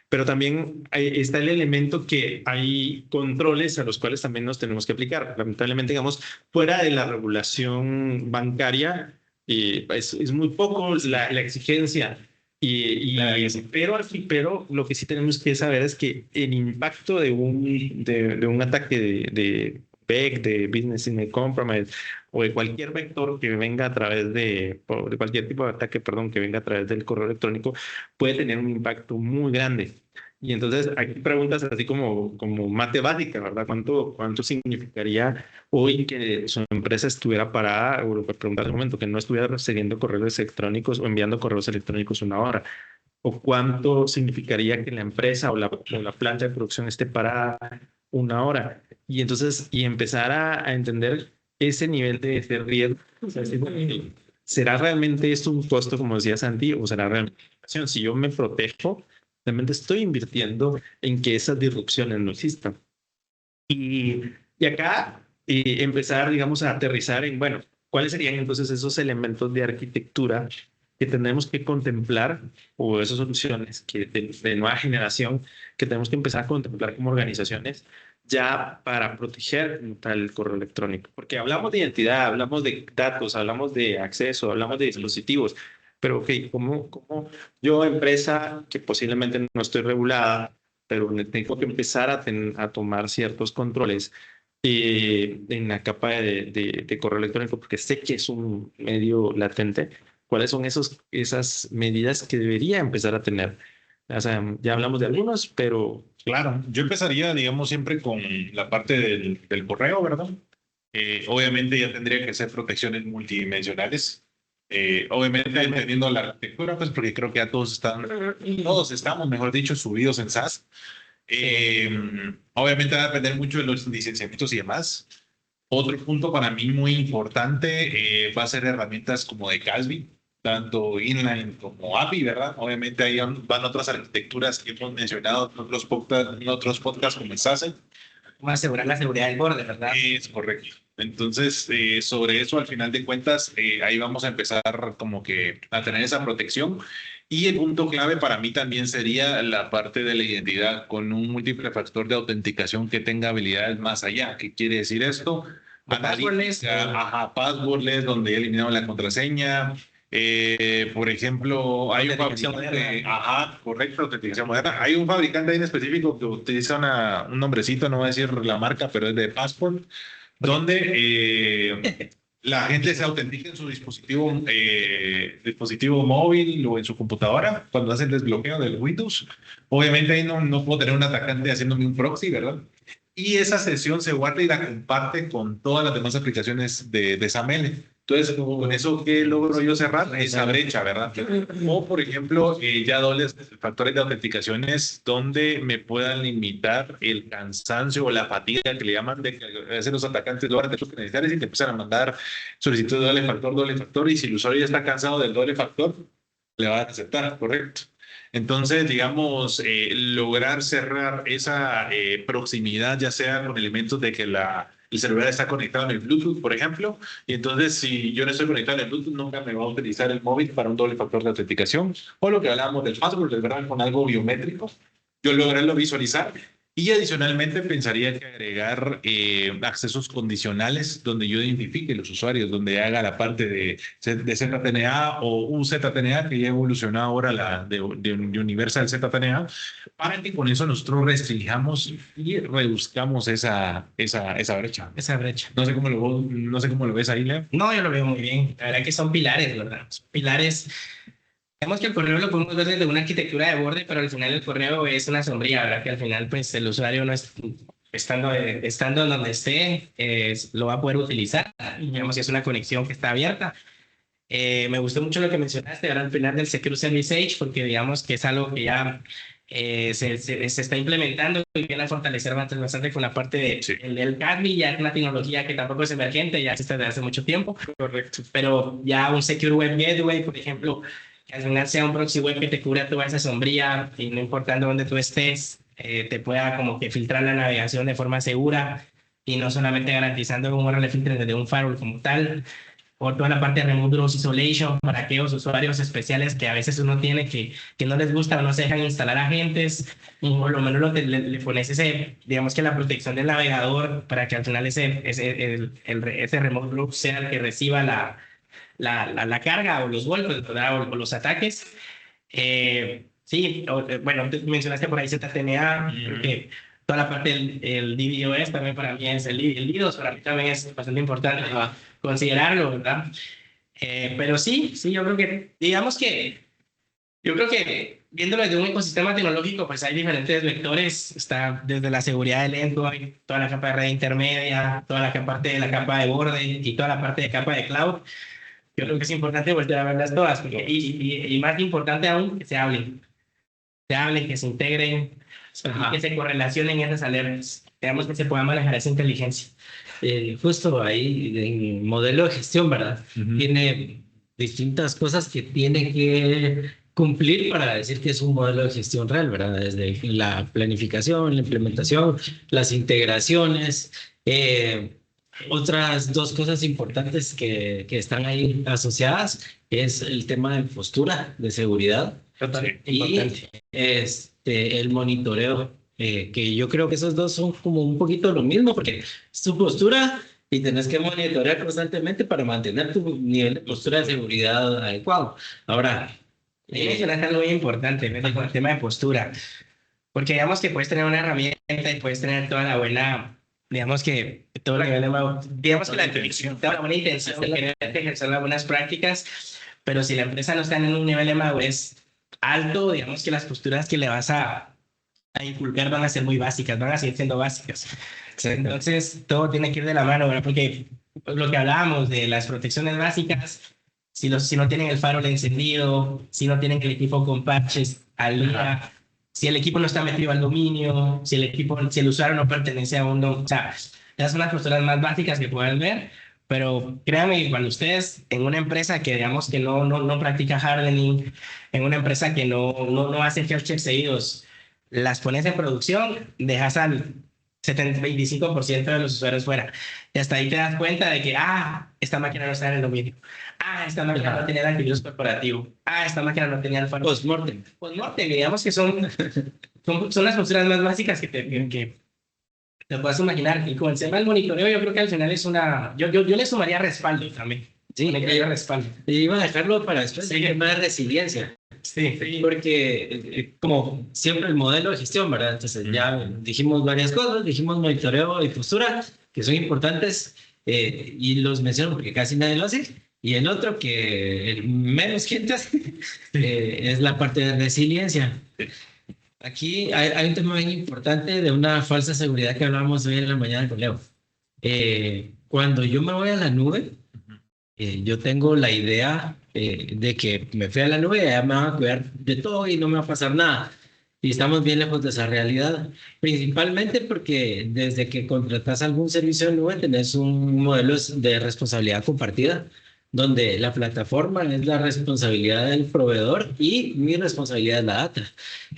Pero también está el elemento que hay controles a los cuales también nos tenemos que aplicar. Lamentablemente, digamos, fuera de la regulación bancaria, es muy poco la exigencia. Pero lo que sí tenemos que saber es que el impacto de un ataque de BEC, de Business in Compromise, o de cualquier vector que venga a través de cualquier tipo de ataque, perdón, que venga a través del correo electrónico, puede tener un impacto muy grande. Y entonces aquí preguntas así como mate básica, ¿verdad? ¿Cuánto significaría hoy que su empresa estuviera parada, o preguntar al momento que no estuviera recibiendo correos electrónicos o enviando correos electrónicos una hora? ¿O cuánto significaría que la empresa o la planta de producción esté parada una hora? Y entonces, empezar a entender ese nivel de riesgo. O sea, ¿será realmente esto un costo, como decía Santi, o será realmente una inversión? Si yo me protejo, realmente estoy invirtiendo en que esas disrupciones no existan. Y acá empezar, digamos, a aterrizar en, bueno, ¿cuáles serían entonces esos elementos de arquitectura que tenemos que contemplar, o esas soluciones que de nueva generación que tenemos que empezar a contemplar como organizaciones ya para proteger el correo electrónico? Porque hablamos de identidad, hablamos de datos, hablamos de acceso, hablamos de dispositivos, pero ok, ¿cómo yo, empresa que posiblemente no estoy regulada, pero tengo que empezar a tomar ciertos controles en la capa de correo electrónico, porque sé que es un medio latente? cuáles son esas medidas que debería empezar a tener. O sea, ya hablamos de algunos, pero Claro, yo empezaría, digamos, siempre con la parte del correo, ¿verdad? Obviamente ya tendría que ser protecciones multidimensionales. Obviamente entendiendo la arquitectura, pues porque creo que ya todos estamos, mejor dicho, subidos en SaaS. Obviamente va a depender mucho de los licenciamientos y demás. Otro punto para mí muy importante va a ser herramientas como de Calvi, tanto inline como API, ¿verdad? Obviamente ahí van otras arquitecturas que hemos mencionado en otros podcasts como el SASE. Cómo asegurar la seguridad del borde, ¿verdad? Es correcto. Entonces, sobre eso, al final de cuentas, ahí vamos a empezar como que a tener esa protección. Y el punto clave para mí también sería la parte de la identidad con un múltiple factor de autenticación que tenga habilidades más allá. ¿Qué quiere decir esto? Passwordless. Ajá, passwordless, donde ya eliminamos la contraseña. Por ejemplo, hay un Autenticación fabricante, moderna. ajá, correcto, autenticación moderna. Hay un fabricante ahí en específico que utiliza un nombrecito, no voy a decir la marca, pero es de Passport, donde la gente se autentica en su dispositivo móvil o en su computadora cuando hace el desbloqueo del Windows. Obviamente ahí no puedo tener un atacante haciéndome un proxy, ¿verdad? Y esa sesión se guarda y la comparte con todas las demás aplicaciones de SAML. Entonces, con eso, ¿qué logro yo cerrar? Esa brecha, ¿verdad? O, por ejemplo, ya dobles factores de autenticaciones donde me puedan limitar el cansancio o la fatiga que le llaman de que a veces los atacantes logran de sus credenciales y te empiezan a mandar solicitud de doble factor, y si el usuario ya está cansado del doble factor, le va a aceptar, ¿correcto? Entonces, digamos, lograr cerrar esa proximidad, ya sea con elementos de que el celular está conectado en el Bluetooth, por ejemplo, y entonces si yo no estoy conectado en el Bluetooth, nunca me va a utilizar el móvil para un doble factor de autenticación, o lo que hablábamos del password, ¿verdad? Con algo biométrico, yo lograrlo visualizar. Y adicionalmente pensaría que agregar accesos condicionales donde yo identifique los usuarios, donde haga la parte de ZTNA o UZTNA, que ya evolucionó ahora de Universal ZTNA, para que con eso nosotros restringamos y reduzcamos esa brecha. Esa brecha. No sé cómo lo ves ahí, Leo. No, yo lo veo muy bien. La verdad que son pilares, ¿verdad? Son pilares. Sabemos que el correo lo podemos ver desde una arquitectura de borde, pero al final el correo es una sombría, ¿verdad? Que al final, pues, el usuario no es, estando en donde esté, lo va a poder utilizar. Digamos que es una conexión que está abierta. Me gustó mucho lo que mencionaste ahora al final del Secure Service Edge, porque digamos que es algo que ya se está implementando y viene a fortalecer bastante con la parte del CADMI. Ya es una tecnología que tampoco es emergente, ya existe desde hace mucho tiempo. Correcto. Pero ya un Secure Web Gateway, por ejemplo, que al final sea un proxy web que te cubra toda esa sombría y no importando dónde tú estés, te pueda como que filtrar la navegación de forma segura y no solamente garantizando un URL filter desde un firewall como tal, o toda la parte de Remote Browse Isolation para aquellos usuarios especiales que a veces uno tiene que no les gusta o no se dejan instalar agentes, o por lo menos le pones digamos que la protección del navegador para que al final ese Remote Browse sea el que reciba la carga o los golpes, ¿verdad? O los ataques. Sí, bueno, mencionaste por ahí ZTNA, que toda la parte del DDoS también para mí es el DDoS, para mí también es bastante importante considerarlo, ¿verdad? Pero sí, yo creo que, yo creo que viéndolo desde un ecosistema tecnológico, pues hay diferentes vectores, está desde la seguridad del endpoint, toda la capa de red intermedia, toda la parte de la capa de borde y toda la parte de capa de cloud. Yo creo que es importante volver a verlas todas, porque, y más importante aún, que se hablen, que se integren, que se correlacionen esas alertas, digamos que se pueda manejar esa inteligencia. Justo ahí, en modelo de gestión, ¿verdad? Tiene distintas cosas que tiene que cumplir para decir que es un modelo de gestión real, ¿verdad? Desde la planificación, la implementación, las integraciones. Otras dos cosas importantes que están ahí asociadas es el tema de postura de seguridad y el monitoreo, que yo creo que esos dos son como un poquito lo mismo, porque es tu postura y tenés que monitorear constantemente para mantener tu nivel de postura de seguridad adecuado. Ahora, mencionaste algo muy importante, ¿no? Con el tema de postura, porque digamos que puedes tener una herramienta y puedes tener toda la buena, digamos que todo el nivel de, digamos que toda la buena intención de querer ejercer las buenas prácticas, pero si la empresa no está en un nivel de madurez alto, digamos que las posturas que le vas a inculcar van a ser muy básicas, van a seguir siendo básicas. Entonces, todo tiene que ir de la mano, ¿verdad? Porque lo que hablábamos de las protecciones básicas, si no tienen el farol encendido, si no tienen el equipo con parches al día, si el equipo no está metido al dominio, si el usuario no pertenece a uno, o sea, esas son las posturas más básicas que pueden ver, pero créanme que cuando ustedes en una empresa que digamos que no practica hardening, en una empresa que no hace health checks seguidos, las pones en producción, dejas al 25% de los usuarios fuera. Y hasta ahí te das cuenta de que, esta máquina no está en el dominio. Esta máquina no tenía el antivirus corporativo. Esta máquina no tenía el firewall. Postmortem. Postmortem, digamos que son las posturas más básicas que te puedas imaginar. Y con el tema del monitoreo, yo creo que al final es una... Yo le sumaría respaldo también. Sí, respaldo. Y iba a dejarlo para después, Sí. el tema de resiliencia. Sí. Porque como siempre el modelo de gestión, ¿verdad? Entonces ya dijimos varias cosas, dijimos monitoreo y postura, que son importantes, y los menciono porque casi nadie lo hace. Y el otro que menos gente hace es la parte de resiliencia. Aquí hay un tema bien importante de una falsa seguridad que hablábamos hoy en la mañana con Leo. Cuando yo me voy a la nube, yo tengo la idea de que me fui a la nube y allá me van a cuidar de todo y no me va a pasar nada. Y estamos bien lejos de esa realidad, principalmente porque desde que contratas algún servicio de nube tenés un modelo de responsabilidad compartida, donde la plataforma es la responsabilidad del proveedor y mi responsabilidad es la data.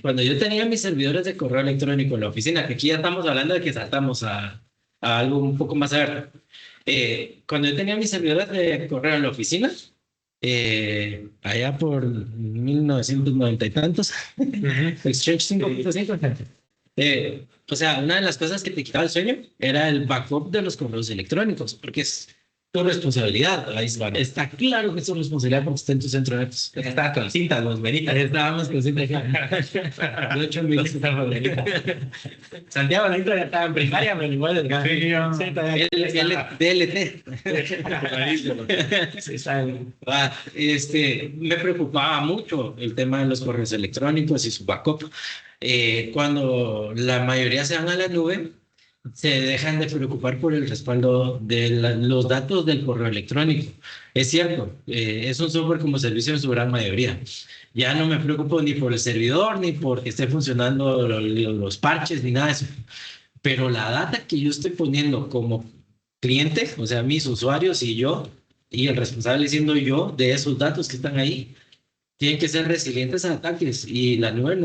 Cuando yo tenía mis servidores de correo electrónico en la oficina, que aquí ya estamos hablando de que saltamos a algo un poco más abierto. Cuando yo tenía mis servidores de correo en la oficina, allá por 1990 y tantos, Exchange 5.5, o sea, una de las cosas que te quitaba el sueño era el backup de los correos electrónicos, porque es tu responsabilidad. Ahí está claro que es tu responsabilidad porque está en tu centro de datos. Estaba con cintas, los veritas. Estábamos con cintas. De hecho, en mi Santiago Nito ya estaba en primaria, pero igual DLT. Me preocupaba mucho el tema de los correos electrónicos y su backup. Cuando la mayoría se van a la nube, se dejan de preocupar por el respaldo de los datos del correo electrónico. Es cierto, es un software como servicio en su gran mayoría. Ya no me preocupo ni por el servidor, ni porque esté funcionando los parches, ni nada de eso. Pero la data que yo estoy poniendo como cliente, o sea, mis usuarios y yo, y el responsable siendo yo de esos datos que están ahí, tienen que ser resilientes a ataques. Y la nube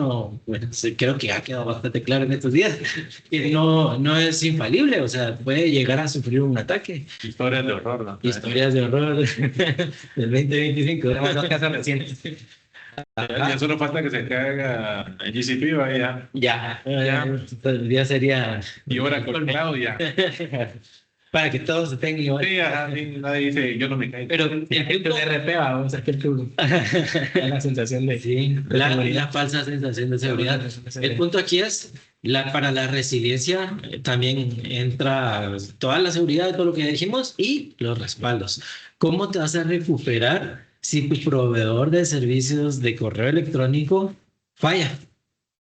creo que ha quedado bastante claro en estos días, que no es infalible, o sea, puede llegar a sufrir un ataque. Historias de horror, ¿no? Historias de horror del 2025. Tenemos dos casos recientes. Ya solo falta que se caiga en GCP, vaya. Ya sería... Y ahora con Cloud, ya. Para que todos se tengan igual. Sí, nadie dice, yo no me caigo. Pero el punto de RP, vamos a hacer la sensación de... Sí, la falsa sensación de seguridad. El punto aquí es, para la resiliencia también entra toda la seguridad de todo lo que dijimos y los respaldos. ¿Cómo te vas a recuperar si tu proveedor de servicios de correo electrónico falla?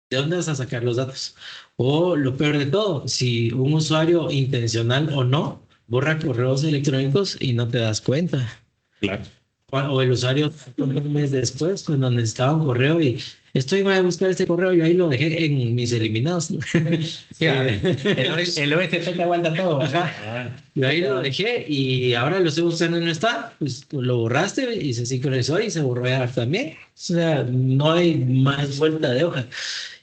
¿De dónde vas a sacar los datos? O lo peor de todo, si un usuario intencional o no borra correos electrónicos y no te das cuenta. Claro. O el usuario un mes después, cuando necesitaba un correo y estoy a buscar este correo, yo ahí lo dejé en mis eliminados. Sí, el OST te aguanta todo. Yo ahí lo dejé y ahora lo estoy buscando y no está. Pues lo borraste y se sincronizó y se borró ya también. O sea, no hay más vuelta de hoja.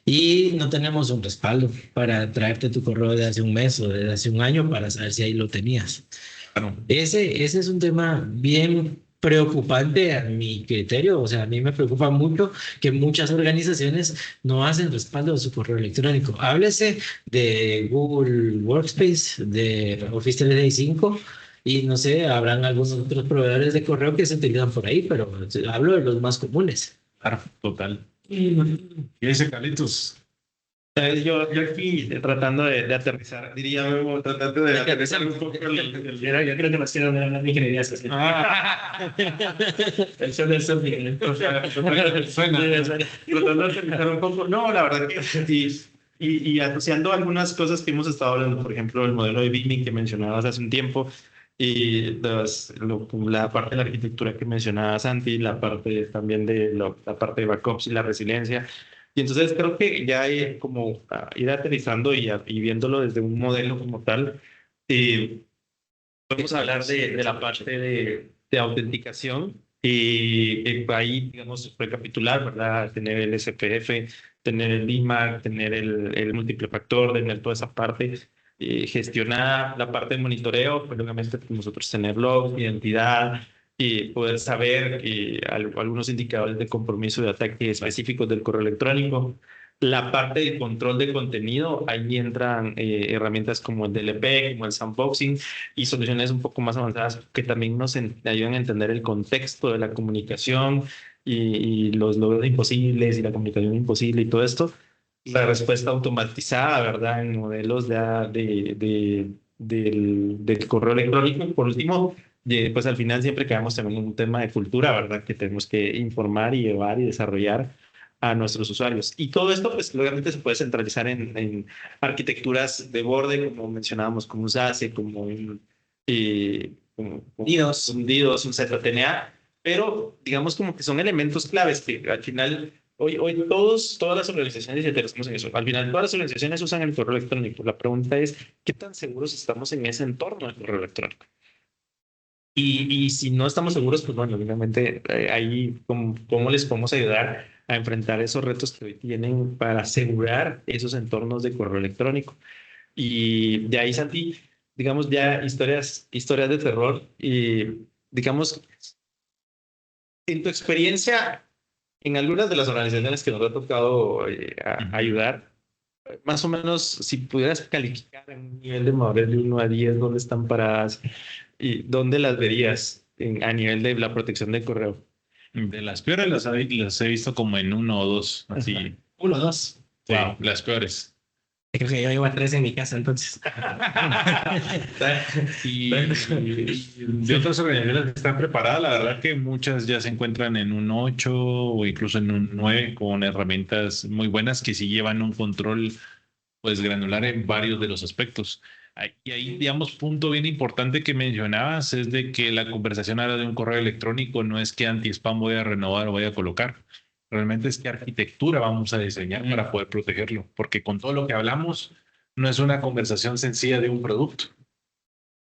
Y no tenemos un respaldo para traerte tu correo de hace un mes o de hace un año para saber si ahí lo tenías. Claro. Ese es un tema bien preocupante a mi criterio. O sea, a mí me preocupa mucho que muchas organizaciones no hacen respaldo de su correo electrónico. Háblese de Google Workspace, de Office 365 y no sé, habrán algunos otros proveedores de correo que se utilizan por ahí, pero hablo de los más comunes. Claro, total. Y dice Carlitos, Yo aquí tratando de aterrizar, diría Memo, tratando de aterrizar un poco Yo creo que nos quieren dar una ingeniería social. El show del surfing. Suena. Tratando de aterrizar un poco. No, la verdad que sí. Y asociando algunas cosas que hemos estado hablando, por ejemplo, el modelo de Binding que mencionabas hace un tiempo, y la parte de la arquitectura que mencionaba Santi, la parte también de la parte de backups y la resiliencia. Y entonces creo que ya hay como ir aterrizando y viéndolo desde un modelo como tal, podemos hablar de la parte de autenticación y ahí, digamos, recapitular, ¿verdad? Tener el SPF, tener el DMARC, tener el múltiple factor, tener toda esa parte, gestionar la parte de monitoreo, pues obviamente nosotros tener logs, identidad y poder saber algunos indicadores de compromiso de ataque específicos del correo electrónico. La parte de control de contenido, ahí entran herramientas como el DLP, como el sandboxing y soluciones un poco más avanzadas que también nos ayudan a entender el contexto de la comunicación y los logros imposibles y la comunicación imposible y todo esto. La respuesta automatizada, ¿verdad? En modelos del correo electrónico. Y por último, pues al final siempre quedamos también en un tema de cultura, ¿verdad? Que tenemos que informar y llevar y desarrollar a nuestros usuarios. Y todo esto, pues, obviamente se puede centralizar en arquitecturas de borde, como mencionábamos, como un SASE, como DDoS. un DDoS, un ZTNA, pero digamos como que son elementos claves que al final, hoy todas las organizaciones, y aterrizamos en eso, al final todas las organizaciones usan el correo electrónico. La pregunta es, ¿qué tan seguros estamos en ese entorno del correo electrónico? Y si no estamos seguros, pues bueno, obviamente ahí cómo les podemos ayudar a enfrentar esos retos que hoy tienen para asegurar esos entornos de correo electrónico. Y de ahí, Santi, digamos ya historias de terror y digamos, en tu experiencia, en algunas de las organizaciones que nos ha tocado ayudar, más o menos, si pudieras calificar en un nivel de madurez de 1 a 10, ¿dónde están paradas y dónde las verías a nivel de la protección del correo? De las peores las he visto como en 1 o 2, así. 1, 2. Sí, Wow. las peores. Creo que yo llevo a 3 en mi casa, entonces. Y de otras organizaciones que están preparadas, la verdad que muchas ya se encuentran en un 8 o incluso en un 9 con herramientas muy buenas que sí llevan un control pues granular en varios de los aspectos. Y ahí, digamos, punto bien importante que mencionabas es de que la conversación ahora de un correo electrónico no es que anti-spam voy a renovar o voy a colocar. Realmente es qué arquitectura vamos a diseñar para poder protegerlo. Porque con todo lo que hablamos, no es una conversación sencilla de un producto.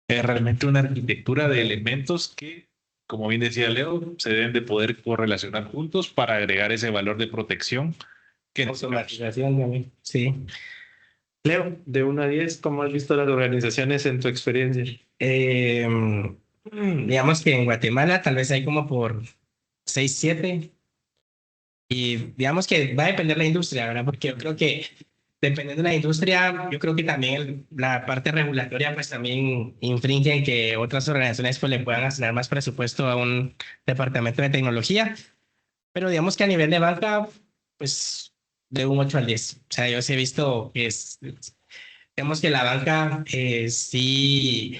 Es realmente una arquitectura de elementos que, como bien decía Leo, se deben de poder correlacionar juntos para agregar ese valor de protección que Automatización también. Sí. Leo, de 1 a 10, ¿cómo has visto las organizaciones en tu experiencia? Digamos que en Guatemala tal vez hay como por 6, 7. Y digamos que va a depender de la industria, ¿verdad? Porque yo creo que dependiendo de la industria, yo creo que también la parte regulatoria pues también infringe en que otras organizaciones pues le puedan asignar más presupuesto a un departamento de tecnología. Pero digamos que a nivel de banca, pues de un 8 al 10. O sea, yo sí he visto que digamos que la banca sí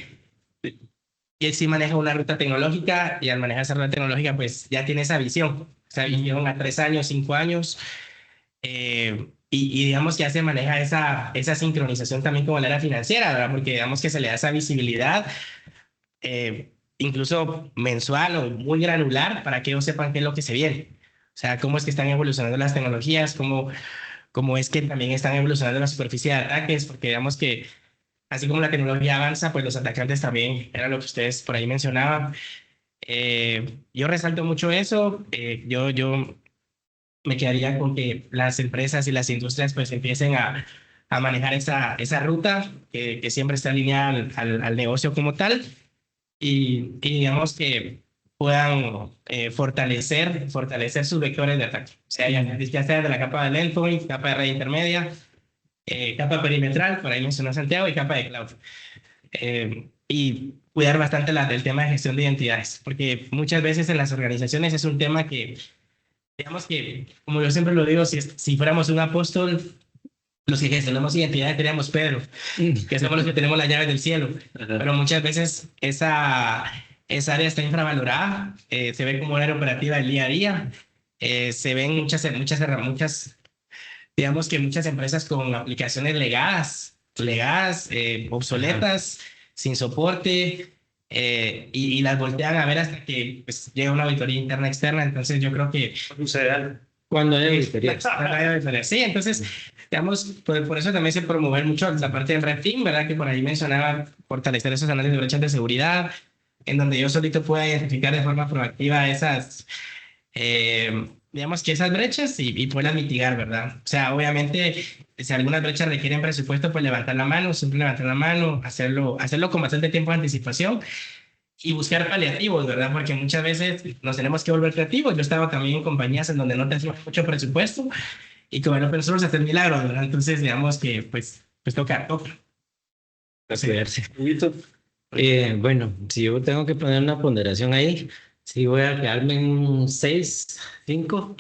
maneja una ruta tecnológica y al manejar esa ruta tecnológica pues ya tiene esa visión. O sea, visión a 3 años, 5 años. Y digamos que ya se maneja esa sincronización también con la área financiera, ¿verdad? Porque digamos que se le da esa visibilidad, incluso mensual o muy granular, para que ellos sepan qué es lo que se viene. O sea, cómo es que están evolucionando las tecnologías, cómo es que también están evolucionando la superficie de ataques, porque digamos que así como la tecnología avanza, pues los atacantes también, era lo que ustedes por ahí mencionaban. Yo resalto mucho eso. Yo me quedaría con que las empresas y las industrias pues empiecen a manejar esa ruta que siempre está alineada al negocio como tal y digamos que puedan fortalecer sus vectores de ataque. O sea, ya sea de la capa del endpoint, capa de red intermedia, capa perimetral, por ahí mencionó Santiago, y capa de cloud. Y cuidar bastante del tema de gestión de identidades, porque muchas veces en las organizaciones es un tema que, digamos que, como yo siempre lo digo, si fuéramos un apóstol, los que gestionamos identidades tenemos Pedro, que somos los que tenemos las llaves del cielo. Pero muchas veces esa área está infravalorada, se ve como una área operativa del día a día, se ven muchas, digamos que muchas empresas con aplicaciones legadas, obsoletas, sin soporte, y las voltean a ver hasta que pues, llega una auditoría interna externa. Entonces yo creo que Cuando hay auditoría. sí, entonces, digamos, por eso también se promover mucho la parte del Red Team, ¿verdad? Que por ahí mencionaba fortalecer esos análisis de brechas de seguridad, en donde yo solito pueda identificar de forma proactiva esas, digamos que esas brechas y poderlas mitigar, ¿verdad? O sea, obviamente, si algunas brechas requieren presupuesto, pues levantar la mano, siempre levantar la mano, hacerlo con bastante tiempo de anticipación y buscar paliativos, ¿verdad? Porque muchas veces nos tenemos que volver creativos. Yo estaba también en compañías en donde no tenemos mucho presupuesto y con el open source hacer milagros, ¿verdad? Entonces, digamos que pues toca. Cuidarse. Bueno, si yo tengo que poner una ponderación ahí, sí voy a quedarme en un 6, 5,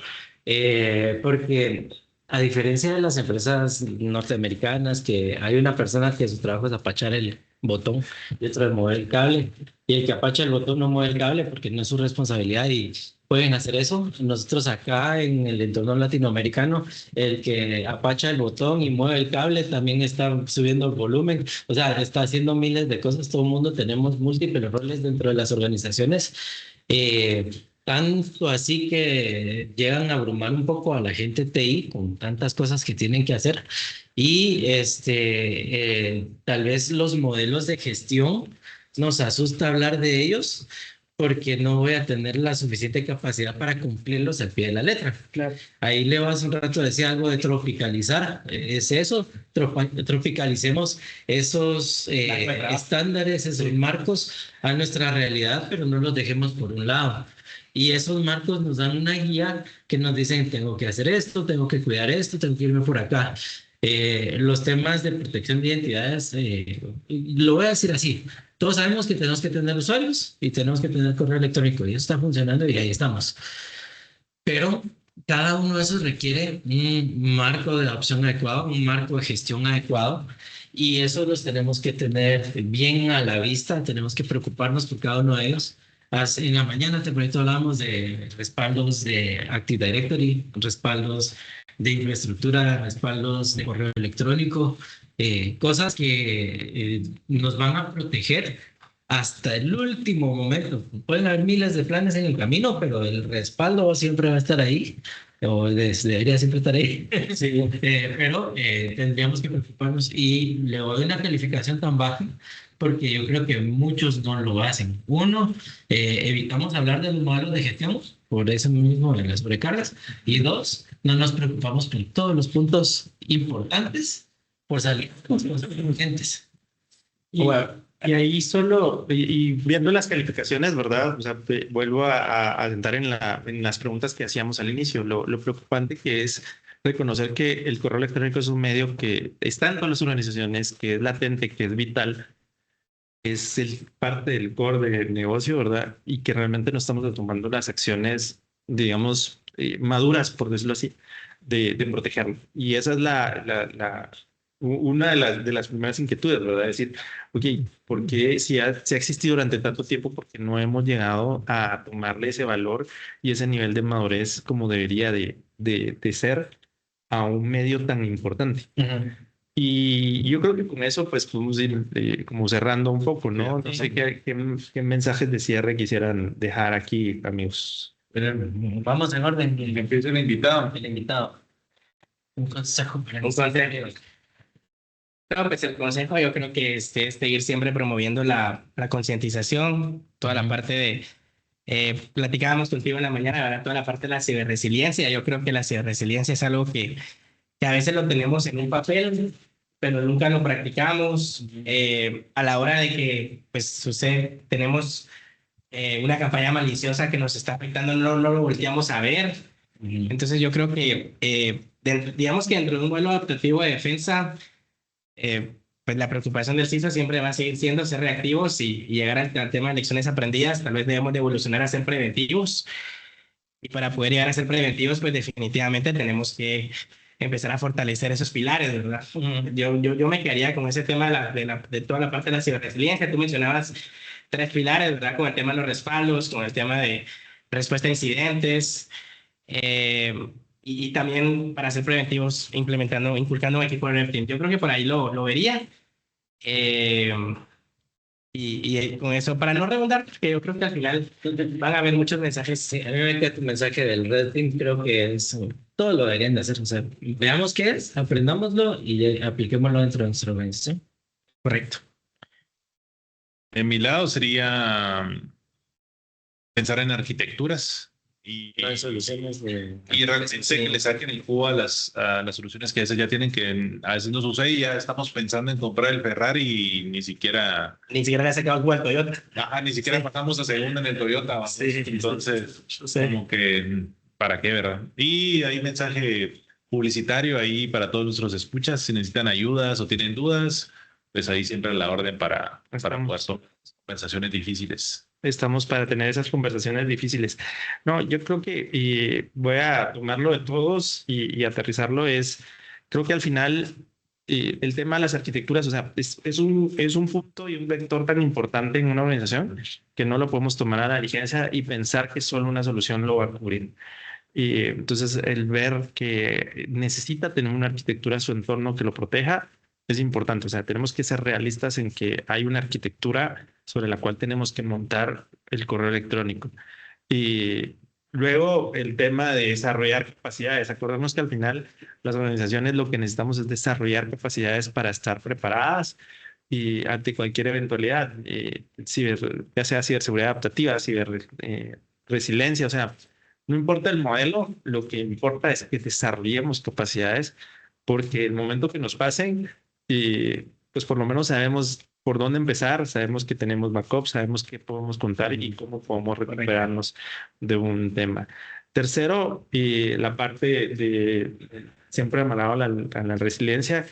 porque a diferencia de las empresas norteamericanas, que hay una persona que su trabajo es apachar el botón y otro es mover el cable, y el que apacha el botón no mueve el cable porque no es su responsabilidad y pueden hacer eso. Nosotros acá en el entorno latinoamericano, el que apacha el botón y mueve el cable también está subiendo el volumen, o sea, está haciendo miles de cosas. Todo el mundo tenemos múltiples roles dentro de las organizaciones. Tanto así que llegan a abrumar un poco a la gente TI con tantas cosas que tienen que hacer y tal vez los modelos de gestión nos asusta hablar de ellos porque no voy a tener la suficiente capacidad para cumplirlos al pie de la letra. Claro. Ahí le vas un rato, decía algo de tropicalizar, es eso, tropicalicemos esos estándares, esos marcos a nuestra realidad, pero no los dejemos por un lado. Y esos marcos nos dan una guía que nos dicen, tengo que hacer esto, tengo que cuidar esto, tengo que irme por acá. Los temas de protección de identidades, lo voy a decir así, todos sabemos que tenemos que tener usuarios y tenemos que tener correo electrónico y eso está funcionando y ahí estamos. Pero cada uno de esos requiere un marco de adopción adecuado, un marco de gestión adecuado y eso los tenemos que tener bien a la vista, tenemos que preocuparnos por cada uno de ellos. En la mañana tempranito hablamos de respaldos de Active Directory, respaldos de infraestructura, respaldos de correo electrónico, cosas que nos van a proteger hasta el último momento. Pueden haber miles de planes en el camino, pero el respaldo siempre va a estar ahí, o debería siempre estar ahí. Sí. Pero tendríamos que preocuparnos y le doy una calificación tan baja porque yo creo que muchos no lo hacen. Uno, evitamos hablar de los modelos de gestión por eso mismo de las sobrecargas. Y dos, no nos preocupamos por todos los puntos importantes por salir con los cosas urgentes. Y ahí solo, y viendo las calificaciones, ¿verdad? O sea, vuelvo a sentar en las preguntas que hacíamos al inicio. Lo preocupante que es reconocer que el correo electrónico es un medio que está en todas las organizaciones, que es latente, que es vital, es parte del core del negocio, ¿verdad? Y que realmente no estamos tomando las acciones, digamos, maduras, por decirlo así, de protegerlo. Y esa es una de las primeras inquietudes, ¿verdad? Es decir, ok, ¿por qué si ha existido durante tanto tiempo, por qué no hemos llegado a tomarle ese valor y ese nivel de madurez como debería de ser a un medio tan importante? Uh-huh. Y yo creo que con eso pues podemos ir como cerrando un poco, ¿no? No sé qué mensajes de cierre quisieran dejar aquí, amigos. Vamos en orden. Empieza el invitado. El invitado. Un consejo para No, pues el consejo yo creo que es seguir siempre promoviendo la concientización, toda la parte de, platicábamos contigo en la mañana, ¿verdad? Toda la parte de la ciberresiliencia. Yo creo que la ciberresiliencia es algo que a veces lo tenemos en un papel, pero nunca lo practicamos. A la hora de que pues sucede, tenemos una campaña maliciosa que nos está afectando, no lo volteamos a ver. Entonces yo creo que, digamos que dentro de un modelo adaptativo de defensa, pues la preocupación del CISO siempre va a seguir siendo ser reactivos y llegar al tema de lecciones aprendidas. Tal vez debemos de evolucionar a ser preventivos. Y para poder llegar a ser preventivos, pues definitivamente tenemos que empezar a fortalecer esos pilares, ¿verdad? Yo me quedaría con ese tema de toda la parte de la ciberresiliencia. Tú mencionabas 3 pilares, ¿verdad? Con el tema de los respaldos, con el tema de respuesta a incidentes, y también para ser preventivos, inculcando un equipo de Red Team. Yo creo que por ahí lo vería. Eh, y con eso, para no redundar, porque yo creo que al final van a haber muchos mensajes. Sí, a mí me encanta tu mensaje del Red Team, creo que es todo lo deberían de hacer. O sea, veamos qué es, aprendámoslo y apliquémoslo dentro de nuestra organización. Correcto. En mi lado sería pensar en arquitecturas y Soluciones de... y realmente que le saquen el jugo a las soluciones que a veces ya tienen, que a veces no se usa y ya estamos pensando en comprar el Ferrari y ni siquiera Ni siquiera le ha sacado el jugo al Toyota. ni siquiera pasamos a segunda en el Toyota, vamos. Sí, Entonces, sí. como que, ¿para qué, verdad? Y hay mensaje publicitario ahí para todos nuestros escuchas, si necesitan ayudas o tienen dudas, pues ahí siempre la orden para poder tomar conversaciones difíciles. Estamos para tener esas conversaciones difíciles. No, yo creo que, y voy a tomarlo de todos y aterrizarlo, creo que al final el tema de las arquitecturas, o sea, es un punto y un vector tan importante en una organización que no lo podemos tomar a la ligereza y pensar que solo una solución lo va a cubrir. Y entonces el ver que necesita tener una arquitectura a su entorno que lo proteja es importante. O sea, tenemos que ser realistas en que hay una arquitectura sobre la cual tenemos que montar el correo electrónico. Y luego el tema de desarrollar capacidades. Acordemos que al final las organizaciones lo que necesitamos es desarrollar capacidades para estar preparadas y ante cualquier eventualidad, ya sea ciberseguridad adaptativa, resiliencia, o sea, no importa el modelo, lo que importa es que desarrollemos capacidades, porque el momento que nos pasen, pues por lo menos sabemos por dónde empezar, sabemos que tenemos backup, sabemos qué podemos contar y cómo podemos recuperarnos de un tema. Tercero, la parte siempre amarrado a la resiliencia.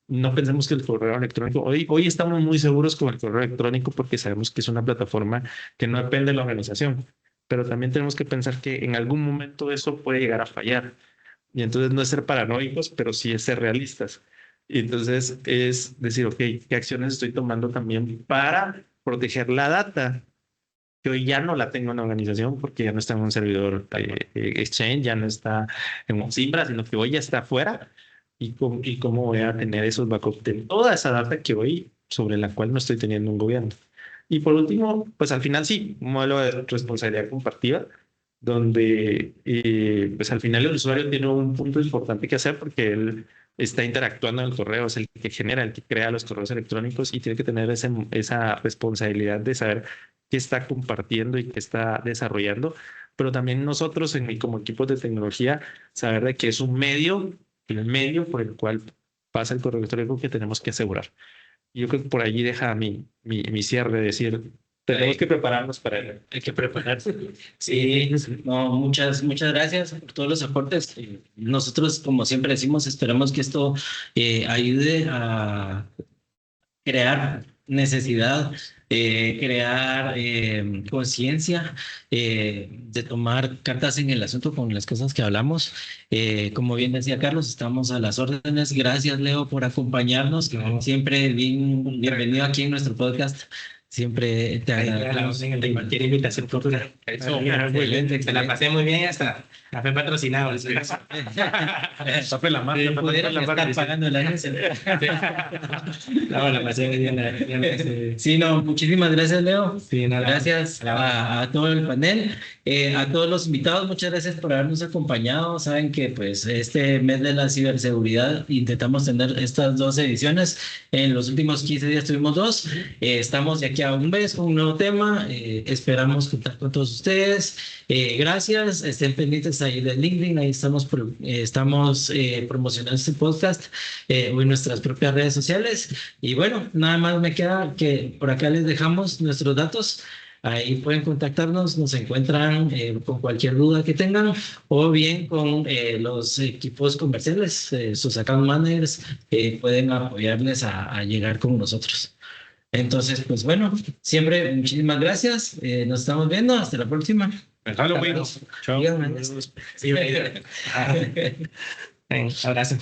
No pensemos que el correo electrónico, hoy estamos muy seguros con el correo electrónico porque sabemos que es una plataforma que no depende de la organización, pero también tenemos que pensar que en algún momento eso puede llegar a fallar. Y entonces no es ser paranoicos, pero sí es ser realistas. Y entonces es decir, ok, ¿qué acciones estoy tomando también para proteger la data? Que hoy ya no la tengo en la organización porque ya no está en un servidor Exchange, ya no está en un Zimbra, sino que hoy ya está afuera. ¿Y cómo voy a tener esos backups de toda esa data que hoy, sobre la cual no estoy teniendo un gobierno? Y por último, pues al final sí, un modelo de responsabilidad compartida, donde pues al final el usuario tiene un punto importante que hacer porque él está interactuando en el correo, es el que genera, el que crea los correos electrónicos y tiene que tener esa responsabilidad de saber qué está compartiendo y qué está desarrollando, pero también nosotros como equipos de tecnología saber de que es un medio, el medio por el cual pasa el correo electrónico que tenemos que asegurar. Yo creo que por allí deja mi cierre de decir, tenemos que prepararnos para ello. Hay que prepararse. Sí, no, muchas gracias por todos los aportes. Nosotros, como siempre decimos, esperamos que esto ayude a crear necesidad, crear conciencia, de tomar cartas en el asunto con las cosas que hablamos. Como bien decía Carlos, estamos a las órdenes. Gracias, Leo, por acompañarnos. Siempre bienvenido aquí en nuestro podcast. Siempre te agradecemos en cualquier invitación futura. Excelente. Me la pasé muy bien hasta café patrocinado. Tape la marca, Pudieron estar pagando la agencia. No, la pasé muy bien. Sí, no, muchísimas gracias, Leo. Sí, nada. Gracias a todo el panel, a todos los invitados, muchas gracias por habernos acompañado. Saben que pues este mes de la ciberseguridad intentamos tener estas 2 ediciones. En los últimos 15 días tuvimos 2. Estamos de aquí a un mes con un nuevo tema. Esperamos contar con todos ustedes. Gracias. Estén pendientes ahí de LinkedIn. Ahí estamos promocionando este podcast o en nuestras propias redes sociales. Y bueno, nada más me queda que por acá les dejamos nuestros datos. Ahí pueden contactarnos, nos encuentran con cualquier duda que tengan o bien con los equipos comerciales, sus account managers, pueden apoyarles a llegar con nosotros. Entonces, pues bueno, siempre muchísimas gracias. Nos estamos viendo. Hasta la próxima. Halloween. Chao. Sí, Abrazo.